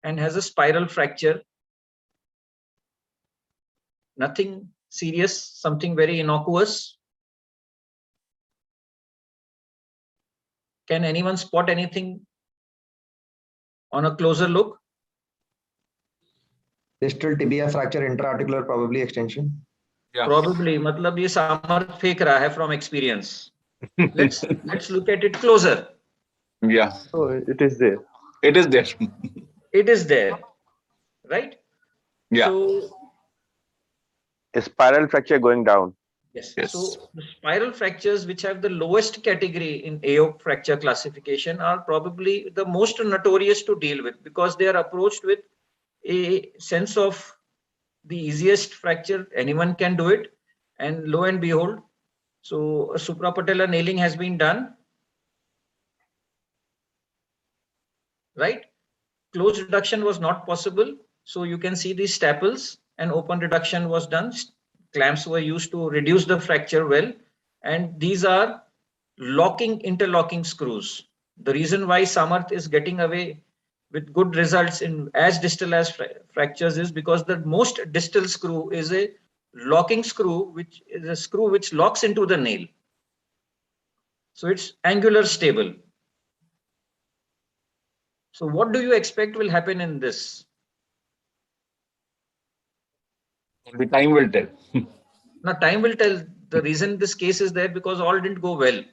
and has a spiral fracture. Nothing serious, something very innocuous. Can anyone spot anything on a closer look? Distal tibia fracture, intra-articular probably extension. Yeah. Probably. मतलब ये सामर्थ फेंक रहा है from experience. Let's look at it closer. Yeah. Oh, it is there. It is there. It is there, right? Yeah. So A spiral fracture going down. yes. So the spiral fractures, which have the lowest category in AO fracture classification, are probably the most notorious to deal with because they are approached with a sense of the easiest fracture. Anyone can do it, and lo and behold, so a suprapatellar nailing has been done. Right? Closed reduction was not possible. So you can see these staples, and open reduction was done. Clamps were used to reduce the fracture well. And these are interlocking screws. The reason why Samarth is getting away with good results in as distal as fractures is because the most distal screw is a locking screw, which is a screw which locks into the nail. So it's angular stable. So what do you expect will happen in this? The time will tell. Now, time will tell. The reason this case is there because all didn't go well.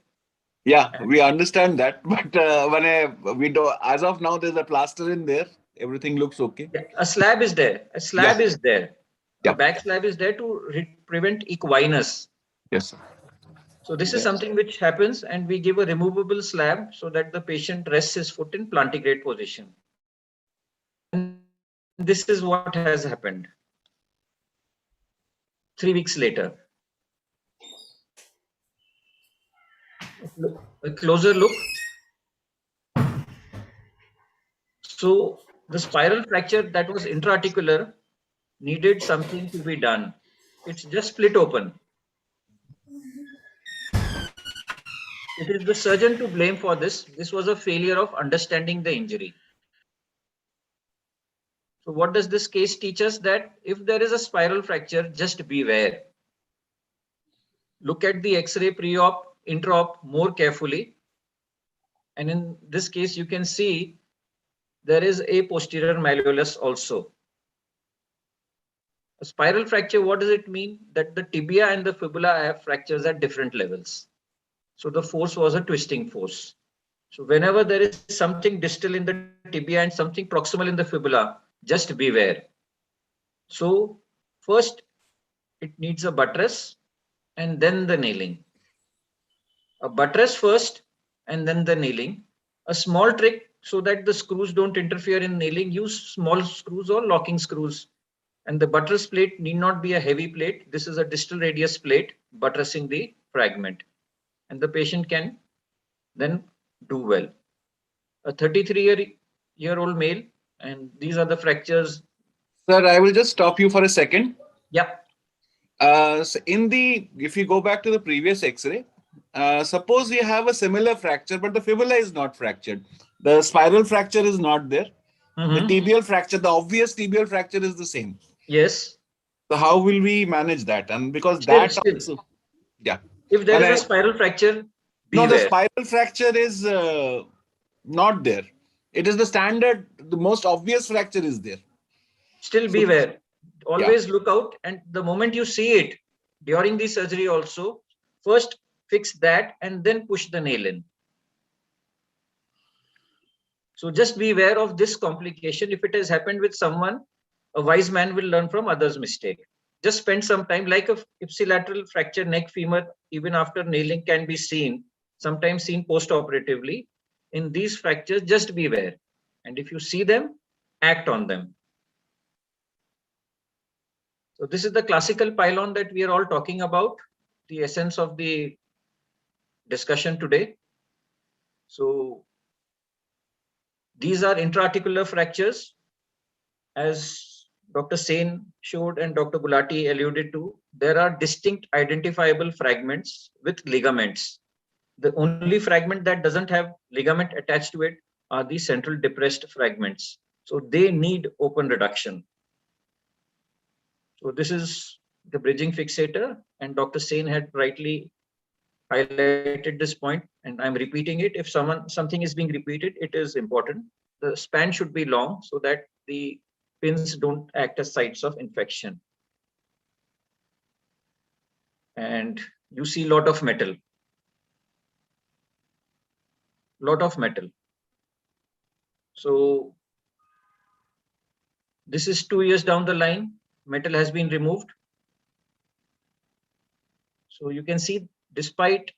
Yeah, we understand that. But we do, as of now, there's a plaster in there. Everything looks okay. Yeah, a slab is there. A slab is there. A back slab is there to prevent equinus. Yes, sir. So this is something which happens, and we give a removable slab so that the patient rests his foot in plantigrade position. And this is what has happened 3 weeks later. A closer look. So the spiral fracture that was intra-articular needed something to be done. It's just split open. It is the surgeon to blame for this. This was a failure of understanding the injury. So what does this case teach us? That if there is a spiral fracture, just beware. Look at the X-ray pre-op, intra-op more carefully. And in this case, you can see there is a posterior malleolus also. A spiral fracture, what does it mean? That the tibia and the fibula have fractures at different levels. So the force was a twisting force. So whenever there is something distal in the tibia and something proximal in the fibula, just beware. So first it needs a buttress and then the nailing. A buttress first and then the nailing. A small trick so that the screws don't interfere in nailing, use small screws or locking screws. And the buttress plate need not be a heavy plate. This is a distal radius plate buttressing the fragment. And the patient can then do well. A 33-year-old male, and these are the fractures. Sir, I will just stop you for a second. Yeah. So if you go back to the previous X-ray, suppose you have a similar fracture, but the fibula is not fractured. The spiral fracture is not there. The tibial fracture, the obvious tibial fracture is the same. Yes. So how will we manage that? And because also, yeah. If there is a spiral fracture, beware. No, the spiral fracture is not there. It is the standard, the most obvious fracture is there. Still beware. Always look out, and the moment you see it during the surgery also, first fix that and then push the nail in. So just be aware of this complication. If it has happened with someone, a wise man will learn from others' mistake. Just spend some time, like a ipsilateral fracture neck femur, even after nailing can be seen, sometimes seen post-operatively. In these fractures, just be aware. And if you see them, act on them. So this is the classical pylon that we are all talking about, the essence of the discussion today. So these are intra-articular fractures, as Dr. Sen showed and Dr. Gulati alluded to. There are distinct identifiable fragments with ligaments. The only fragment that doesn't have ligament attached to it are the central depressed fragments. So they need open reduction. So this is the bridging fixator, and Dr. Sen had rightly highlighted this point, and I'm repeating it. If something is being repeated, it is important. The span should be long so that the pins don't act as sites of infection. And you see a lot of metal. So this is 2 years down the line. Metal has been removed. So you can see, despite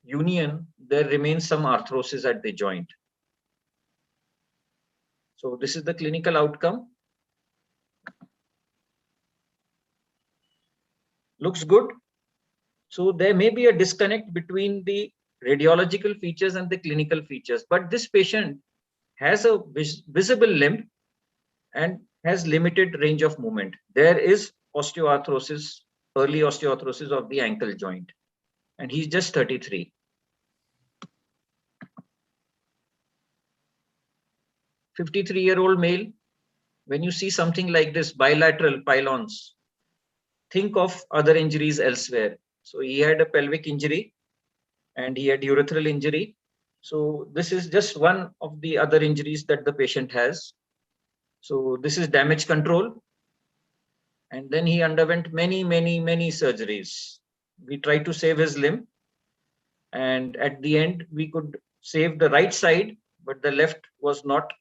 union, there remains some arthrosis at the joint. So this is the clinical outcome. Looks good. So there may be a disconnect between the radiological features and the clinical features, but this patient has a visible limb and has limited range of movement. There is osteoarthrosis, early osteoarthrosis of the ankle joint, and he's just 33. A 53-year-old male, when you see something like this, bilateral pylons, think of other injuries elsewhere. So he had a pelvic injury and he had urethral injury. So this is just one of the other injuries that the patient has. So this is damage control. And then he underwent many surgeries. We tried to save his limb. And at the end, we could save the right side, but the left was not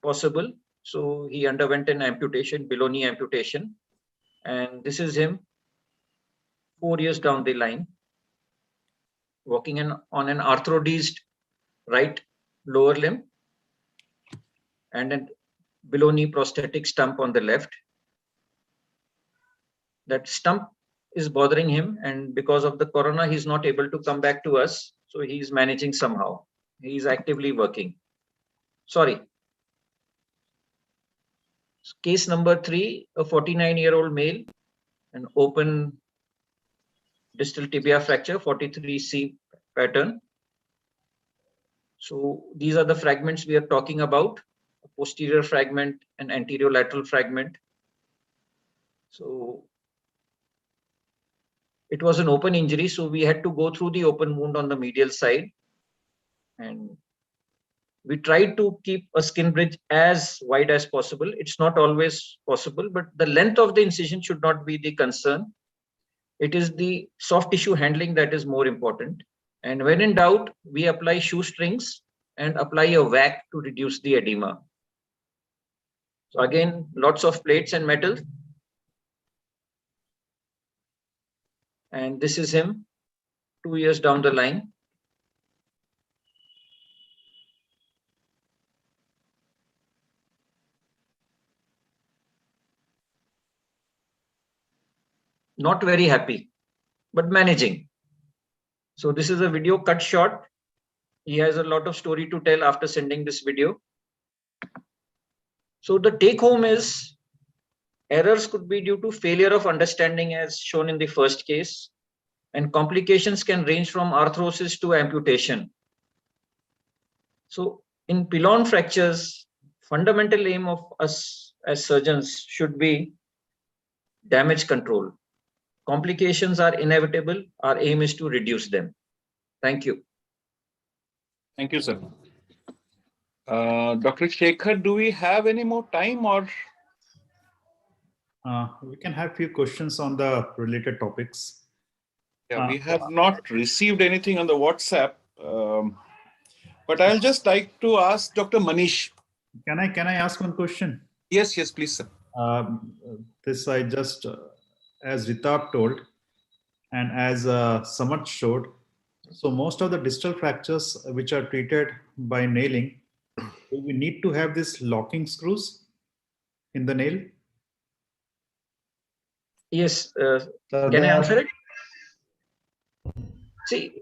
possible. So he underwent an amputation, below knee amputation. And this is him 4 years down the line, walking on an arthrodesed right lower limb and a below knee prosthetic stump on the left. That stump is bothering him, and because of the corona, he's not able to come back to us. So he's managing somehow. He's actively working. Sorry. Case number 3, a 49-year-old male, an open distal tibia fracture, 43C pattern. So these are the fragments we are talking about: a posterior fragment, an anterior lateral fragment. So it was an open injury, so we had to go through the open wound on the medial side. And We try to keep a skin bridge as wide as possible. It's not always possible, but the length of the incision should not be the concern. It is the soft tissue handling that is more important. And when in doubt, we apply shoestrings and apply a vac to reduce the edema. So again, lots of plates and metal. And this is him 2 years down the line. Not very happy, but managing. So this is a video cut short. He has a lot of story to tell after sending this video. So the take home is errors could be due to failure of understanding as shown in the first case, and complications can range from arthrosis to amputation. So in Pylon fractures, fundamental aim of us as surgeons should be damage control. Complications are inevitable. Our aim is to reduce them. Thank you. Thank you, sir. Dr. Shekhar, do we have any more time, or? We can have few questions on the related topics. Yeah, we have not received anything on the WhatsApp, but I'll just like to ask Dr. Manish. Can I ask one question? Yes, please, sir. This I just, as Ritabh told, and as Samarth showed, so most of the distal fractures which are treated by nailing, we need to have this locking screws in the nail. Yes, can I answer it? See,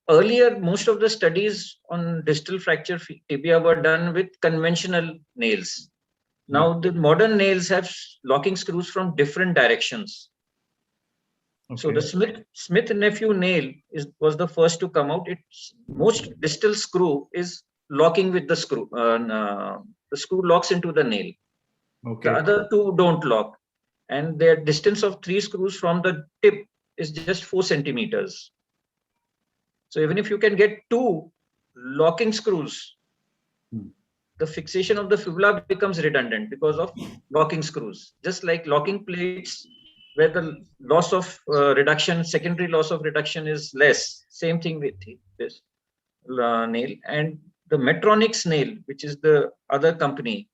earlier, most of the studies on distal fracture tibia were done with conventional nails. Now, the modern nails have locking screws from different directions. Okay. So the Smith-Nephew nail was the first to come out. Its most distal screw is locking with the screw. The screw locks into the nail. Okay. The other two don't lock. And their distance of 3 screws from the tip is just 4 centimeters. So even if you can get 2 locking screws, the fixation of the fibula becomes redundant because of locking screws. Just like locking plates, where the loss of reduction, secondary loss of reduction is less. Same thing with this nail. And the Medtronic's nail, which is the other company,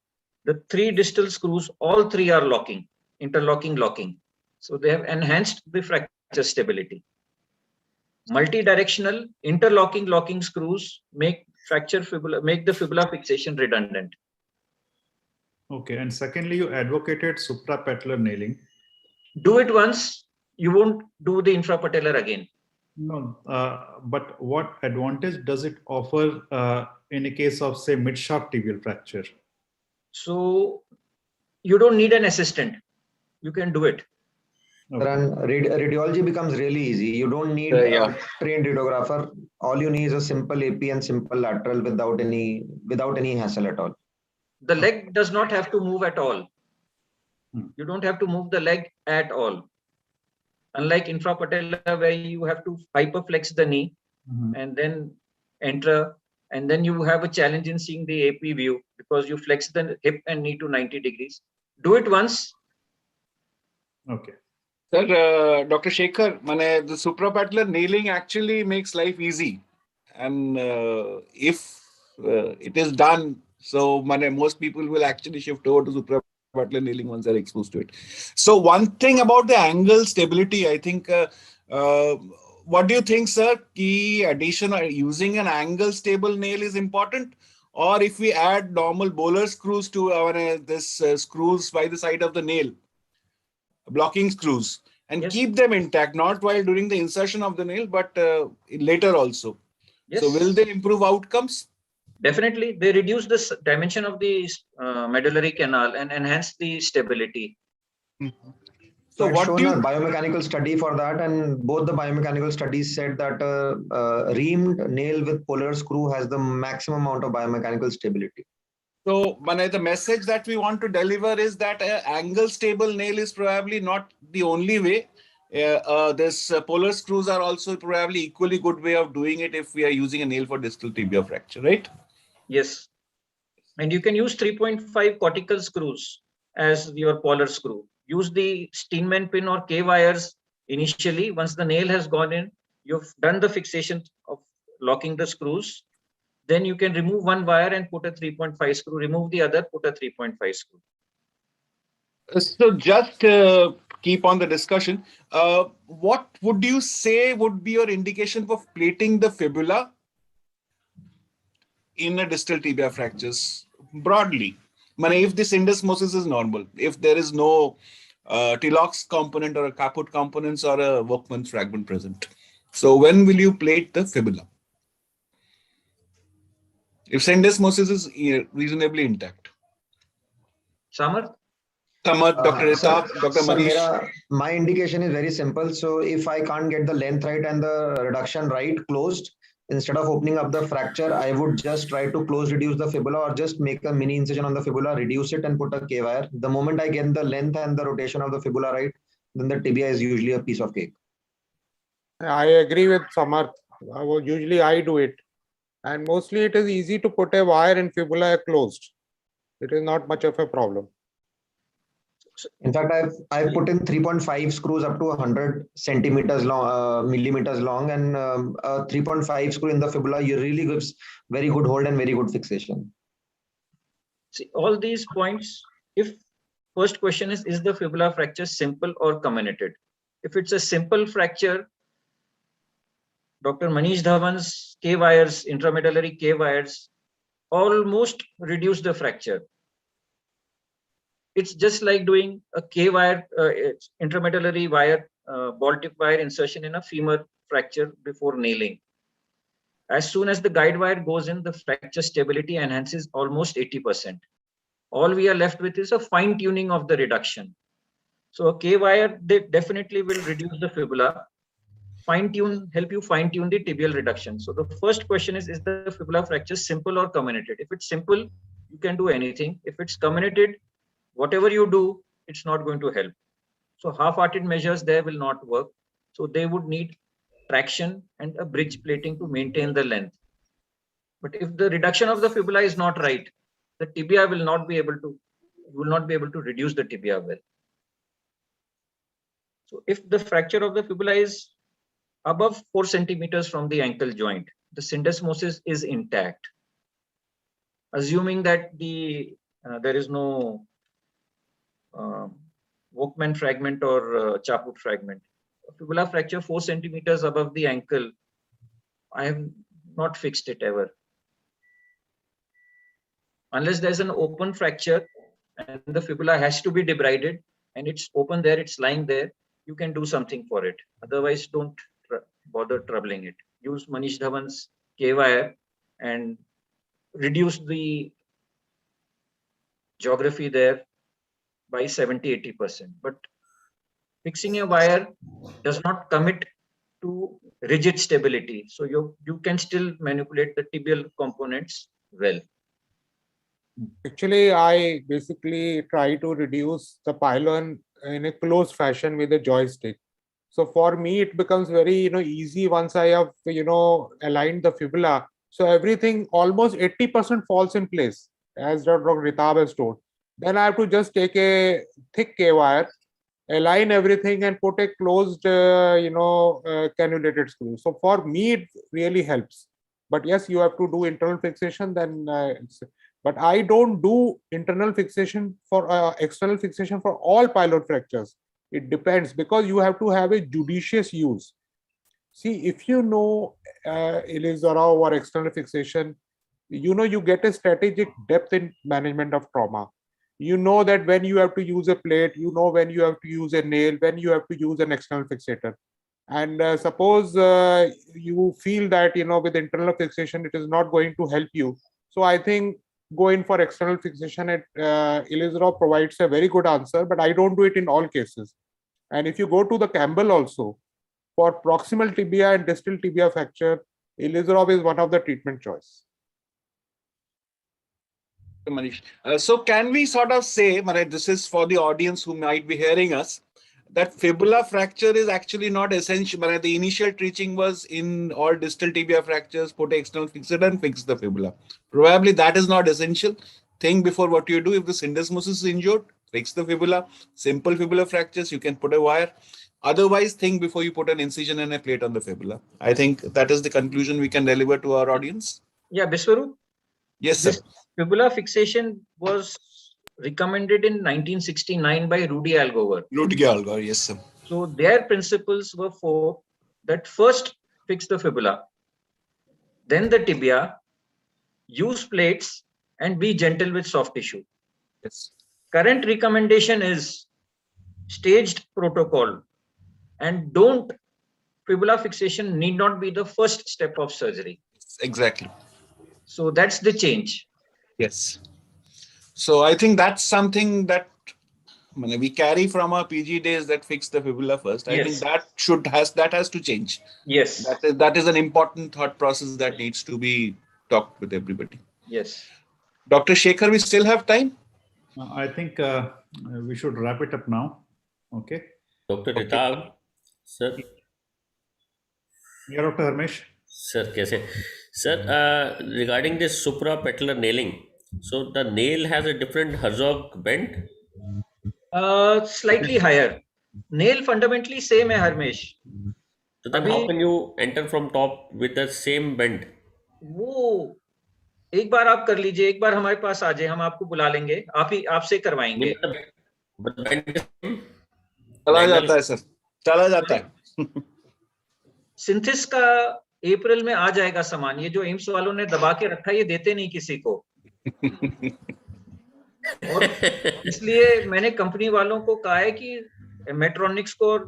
the 3 distal screws, all 3 are locking. Interlocking, locking. So they have enhanced the fracture stability. Multi-directional interlocking locking screws make the fibula fixation redundant. Okay, and secondly, you advocated suprapatellar nailing. Do it once, you won't do the infrapatellar again. No, but what advantage does it offer in a case of, say, mid-shaft tibial fracture? So you don't need an assistant. You can do it. Okay. And radiology becomes really easy. You don't need a trained radiographer. All you need is a simple AP and simple lateral without any hassle at all. The leg does not have to move at all. You don't have to move the leg at all. Unlike infrapatellar, where you have to hyperflex the knee and then enter, and then you have a challenge in seeing the AP view because you flex the hip and knee to 90 degrees. Do it once. Okay. Sir, Dr. Shekhar, the suprapatellar nailing actually makes life easy. And if it is done, so most people will actually shift over to suprapatellar nailing once they're exposed to it. So one thing about the angle stability, I think, what do you think, sir? Key addition or using an angle stable nail is important? Or if we add normal bowler screws to our screws by the side of the nail, blocking screws, and keep them intact, not while during the insertion of the nail, but later also. Yes. So will they improve outcomes? Definitely. They reduce the dimension of the medullary canal and enhance the stability. So I've shown a biomechanical study for that, and both the biomechanical studies said that a reamed nail with polar screw has the maximum amount of biomechanical stability. So, the message that we want to deliver is that an angle stable nail is probably not the only way. This polar screws are also probably equally good way of doing it if we are using a nail for distal tibia fracture, right? Yes. And you can use 3.5 cortical screws as your polar screw. Use the Steinman pin or K wires initially. Once the nail has gone in, you've done the fixation of locking the screws. Then you can remove one wire and put a 3.5 screw, remove the other, put a 3.5 screw. So just keep on the discussion. What would you say would be your indication for plating the fibula in a distal tibia fractures broadly? If the syndesmosis is normal, if there is no Tilloch's component or a caput components or a Workman's fragment present. So when will you plate the fibula? If syndesmosis is reasonably intact. Samarth? Samarth, Dr. Ritabh, Dr. Manish. My indication is very simple. So if I can't get the length right and the reduction right closed, instead of opening up the fracture, I would just try to close reduce the fibula or just make a mini incision on the fibula, reduce it and put a K wire. The moment I get the length and the rotation of the fibula right, then the tibia is usually a piece of cake. I agree with Samarth. Usually I do it. And mostly it is easy to put a wire in fibula closed. It is not much of a problem. In fact, I've put in 3.5 screws up to 100 centimeters long, millimeters long, and a 3.5 screw in the fibula really gives very good hold and very good fixation. See, all these points, if first question is the fibula fracture simple or comminuted? If it's a simple fracture, Dr. Manish Dhawan's K wires, intramedullary K wires, almost reduce the fracture. It's just like doing a K wire, intramedullary wire, ball tip wire insertion in a femur fracture before nailing. As soon as the guide wire goes in, the fracture stability enhances almost 80%. All we are left with is a fine tuning of the reduction. So a K wire, they definitely will reduce the fibula, help you fine tune the tibial reduction. So the first question is the fibula fracture simple or comminuted? If it's simple, you can do anything. If it's comminuted, whatever you do, it's not going to help. So half-hearted measures there will not work. So they would need traction and a bridge plating to maintain the length. But if the reduction of the fibula is not right, the tibia will not be able to, you will not be able to reduce the tibia well. So if the fracture of the fibula is above 4 centimeters from the ankle joint, the syndesmosis is intact. Assuming that there is no Workman fragment or Chaput fragment. Fibula fracture 4 centimeters above the ankle, I have not fixed it ever. Unless there's an open fracture and the fibula has to be debrided and it's open there, it's lying there, you can do something for it. Otherwise, don't bother troubling it. Use Manish Dhawan's K wire and reduce the geography there by 70-80%. But fixing a wire does not commit to rigid stability. So you can still manipulate the tibial components well. Actually, I basically try to reduce the pylon in a closed fashion with a joystick. So for me, it becomes very easy once I have aligned the fibula. So everything almost 80% falls in place, as Dr. Ritabh has told. Then I have to just take a thick K wire, align everything, and put a closed, cannulated screw. So for me, it really helps. But yes, you have to do internal fixation. Then, but I don't do internal fixation for external fixation for all pylon fractures. It depends, because you have to have a judicious use. See, if you know Ilizarov or external fixation, you get a strategic depth in management of trauma. You know that when you have to use a plate, when you have to use a nail, when you have to use an external fixator. And suppose you feel that, with internal fixation, it is not going to help you. So I think go in for external fixation. Ilizarov provides a very good answer, but I don't do it in all cases. And if you go to the Campbell also, for proximal tibia and distal tibia fracture, Ilizarov is one of the treatment choice. Manish. So can we sort of say, this is for the audience who might be hearing us, that fibula fracture is actually not essential. But the initial teaching was in all distal tibia fractures, put external fixation and fix the fibula. Probably that is not essential. Think before what you do. If the syndesmosis is injured, fix the fibula. Simple fibula fractures, you can put a wire. Otherwise, think before you put an incision and a plate on the fibula. I think that is the conclusion we can deliver to our audience. Yeah, Biswarup. Yes, sir. This fibula fixation was recommended in 1969 by Rudy Algover. Rudy Algover, yes, sir. So their principles were four: that first fix the fibula, then the tibia, use plates, and be gentle with soft tissue. Yes. Current recommendation is staged protocol, and fibula fixation need not be the first step of surgery. Exactly. So that's the change. Yes. So I think that's something that we carry from our PG days, that fix the fibula first. I think that has to change. Yes. That is an important thought process that needs to be talked with everybody. Yes. Dr. Shekhar, we still have time? I think we should wrap it up now. Okay. Dr. Ritabh, sir. Yeah, Dr. Harmesh. Sir, kaise? Sir, regarding this suprapatellar nailing, so the nail has a different Herzog bend? Slightly higher. Nail fundamentally same hai, Harmesh. So then how can you enter from top with the same bend? वो एक बार आप कर लीजिए, एक बार हमारे पास आ जाए, हम आपको बुला लेंगे, आपसे करवाएंगे. चला जाता है सर, चला जाता है. सिंथिस का अप्रैल में आ जाएगा सामान. ये जो एम्स वालों ने दबा के रखा है, ये देते नहीं किसी को. और इसलिए मैंने कंपनी वालों को कहा है कि मेट्रॉनिक्स को और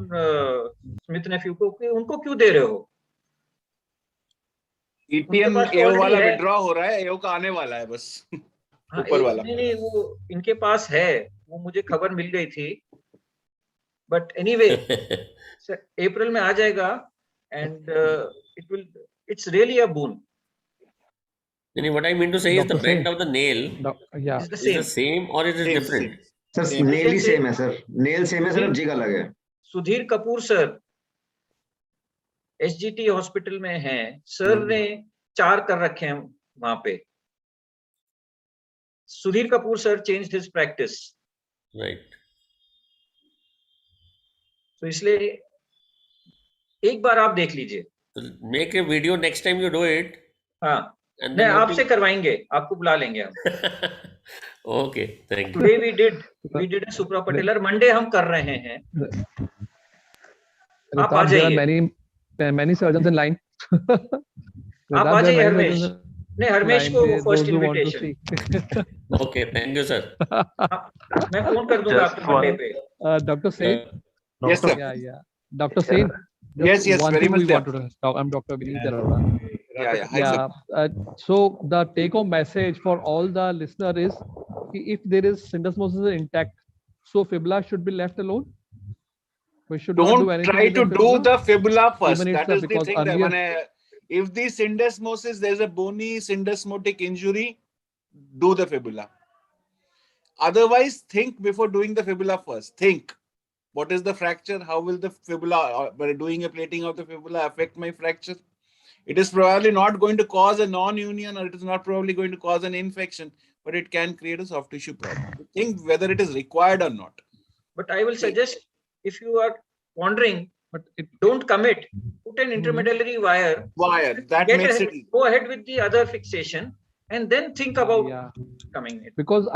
स्मिथ नेफ्यू को, उनको क्यों दे रहे हो? EPM AO वाला विड्रॉ हो रहा है, AO का आने वाला है बस. ऊपर वाला नहीं, वो इनके पास है, वो मुझे खबर मिल गई थी. बट एनीवे, अप्रैल में आ जाएगा and it's really a boon. What I mean to say is the bend of the nail is the same or is it different? Sir, nail he same है sir. Nail same है, सिर्फ jig अलग है. Sudhir Kapoor sir SGT hospital में हैं. Sir ने 4 कर रखे हैं वहां पे. Sudhir Kapoor sir changed his practice. Right. तो इसलिए एक बार आप देख लीजिए. Make a video next time you do it. हाँ, नहीं, आपसे करवाएंगे, आपको बुला लेंगे हम. Okay, thank you. Today we did a suprapatellar. Monday हम कर रहे हैं. आप आ जाइए. Many surgeons in line. आप आ जाइए हरमेश. नहीं, हरमेश को first invitation. Okay, thank you sir. मैं फोन कर दूंगा आपको मंडे पे. Dr. Sain. Yes sir. Yeah. Dr. Sain. Yes, very much. I'm Dr. Vineet. Yeah. So the take-home message for all the listener is, if there is syndesmosis intact, so fibula should be left alone. We should not do anything. Try to do the fibula first. That is the thing. Earlier, if the syndesmosis, there is a bony syndesmotic injury, do the fibula. Otherwise, think before doing the fibula first. Think. What is the fracture? How will the fibula, by doing a plating of the fibula, affect my fracture? It is probably not going to cause a non-union, or it is not probably going to cause an infection, but it can create a soft tissue problem. Think whether it is required or not. But I will suggest, if you are wondering, don't commit. Put an intermedullary wire. That makes it. Go ahead with the other fixation, and then think about coming in. Because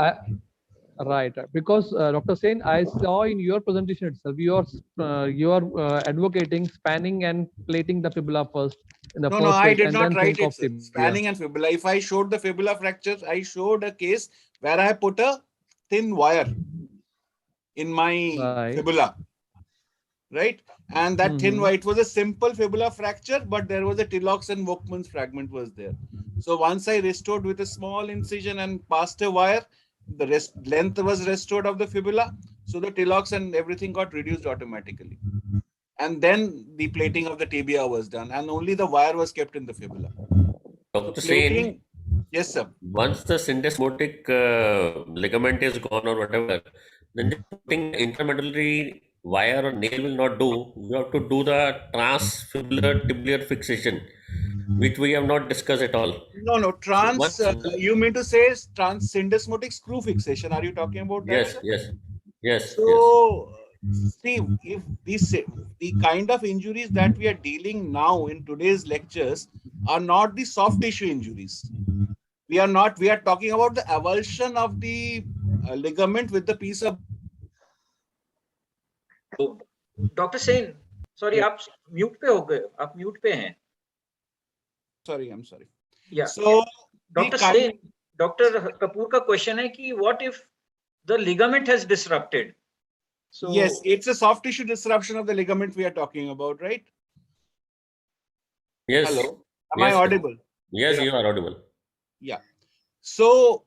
Dr. Sain, I saw in your presentation itself, you are advocating spanning and plating the fibula first. No, I did not write it. Spanning and fibula. If I showed the fibula fractures, I showed a case where I put a thin wire in my fibula, right? And that thin wire, it was a simple fibula fracture, but there was a Tilloch's and Volkmann's fragment was there. So once I restored with a small incision and passed a wire, the length was restored of the fibula, so the Tilloch's and everything got reduced automatically. And then the plating of the tibia was done, and only the wire was kept in the fibula. Dr. Sain, yes, sir. Once the syndesmotic ligament is gone or whatever, then putting intramedullary wire or nail will not do. You have to do the transfibular tibial fixation, which we have not discussed at all. No. You mean to say syndesmotic screw fixation? Are you talking about that? Yes. So, see, if the kind of injuries that we are dealing now in today's lectures are not the soft tissue injuries. We are talking about the avulsion of the ligament with the piece of. Doctor Sen sorry आप mute पे हो गए, आप mute पे हैं. Sorry, I'm sorry. Yeah. So Dr. Sen, Dr. Kapoor का question है कि what if the ligament has disrupted? So yes, it's a soft tissue disruption of the ligament we are talking about, right? Yes. Hello. Am I audible? Yes, you are audible. Yeah. So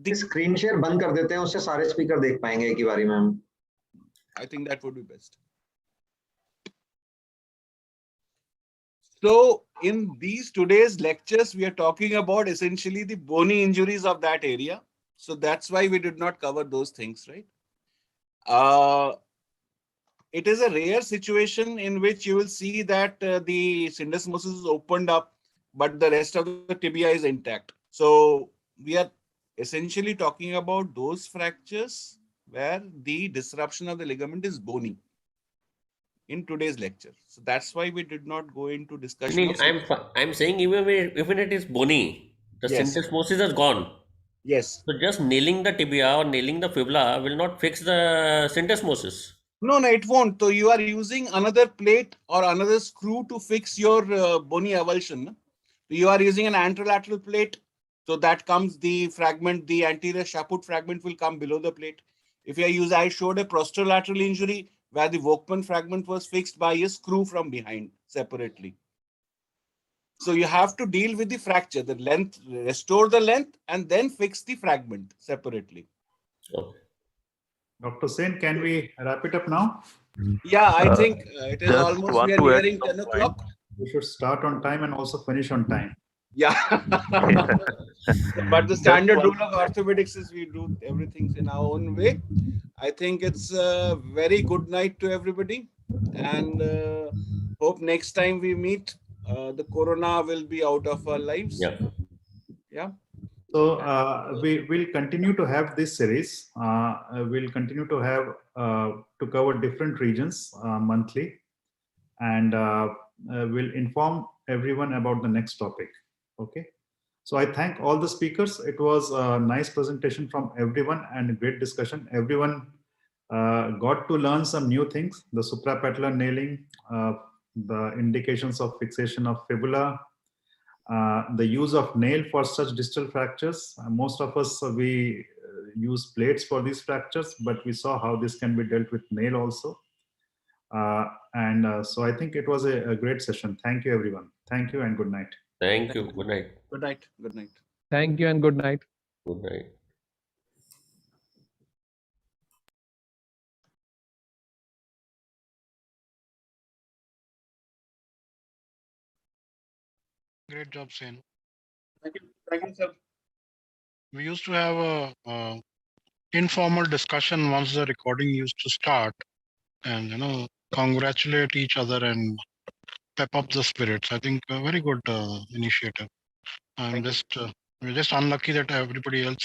the screen share बंद कर देते हैं, उससे सारे speaker देख पाएंगे एक ही बारी में हम. I think that would be best. So in these today's lectures, we are talking about essentially the bony injuries of that area. So that's why we did not cover those things, right? It is a rare situation in which you will see that the syndesmosis is opened up, but the rest of the tibia is intact. So we are essentially talking about those fractures where the disruption of the ligament is bony in today's lecture. So that's why we did not go into discussion. I'm saying even if it is bony, the syndesmosis is gone. Yes. So just nailing the tibia or nailing the fibula will not fix the syndesmosis. No, it won't. So you are using another plate or another screw to fix your bony avulsion. You are using an anti-lateral plate. So that comes the fragment, the anterior shaput fragment will come below the plate. If you use, I showed a posterolateral injury where the Volkmann fragment was fixed by a screw from behind separately. So you have to deal with the fracture, the length, restore the length, and then fix the fragment separately. Okay. Dr. Sen, can we wrap it up now? Yeah, I think it is almost, we are nearing 10 o'clock. We should start on time and also finish on time. Yeah. But the standard rule of orthopedics is we do everything in our own way. I think it's a very good night to everybody, and hope next time we meet, the corona will be out of our lives. Yeah. So we will continue to have this series. We'll continue to have to cover different regions monthly, and we'll inform everyone about the next topic. Okay. So I thank all the speakers. It was a nice presentation from everyone and a great discussion. Everyone got to learn some new things: the suprapatellar nailing, the indications of fixation of fibula, the use of nail for such distal fractures. Most of us, we use plates for these fractures, but we saw how this can be dealt with nail also. So I think it was a great session. Thank you, everyone. Thank you and good night. Thank you. Good night. Good night. Good night. Thank you and good night. Good night. Great job, Sen. Thank you. Thank you, sir. We used to have a informal discussion once the recording used to start, and congratulate each other and pep up the spirits. I think a very good initiative. We're just unlucky that everybody else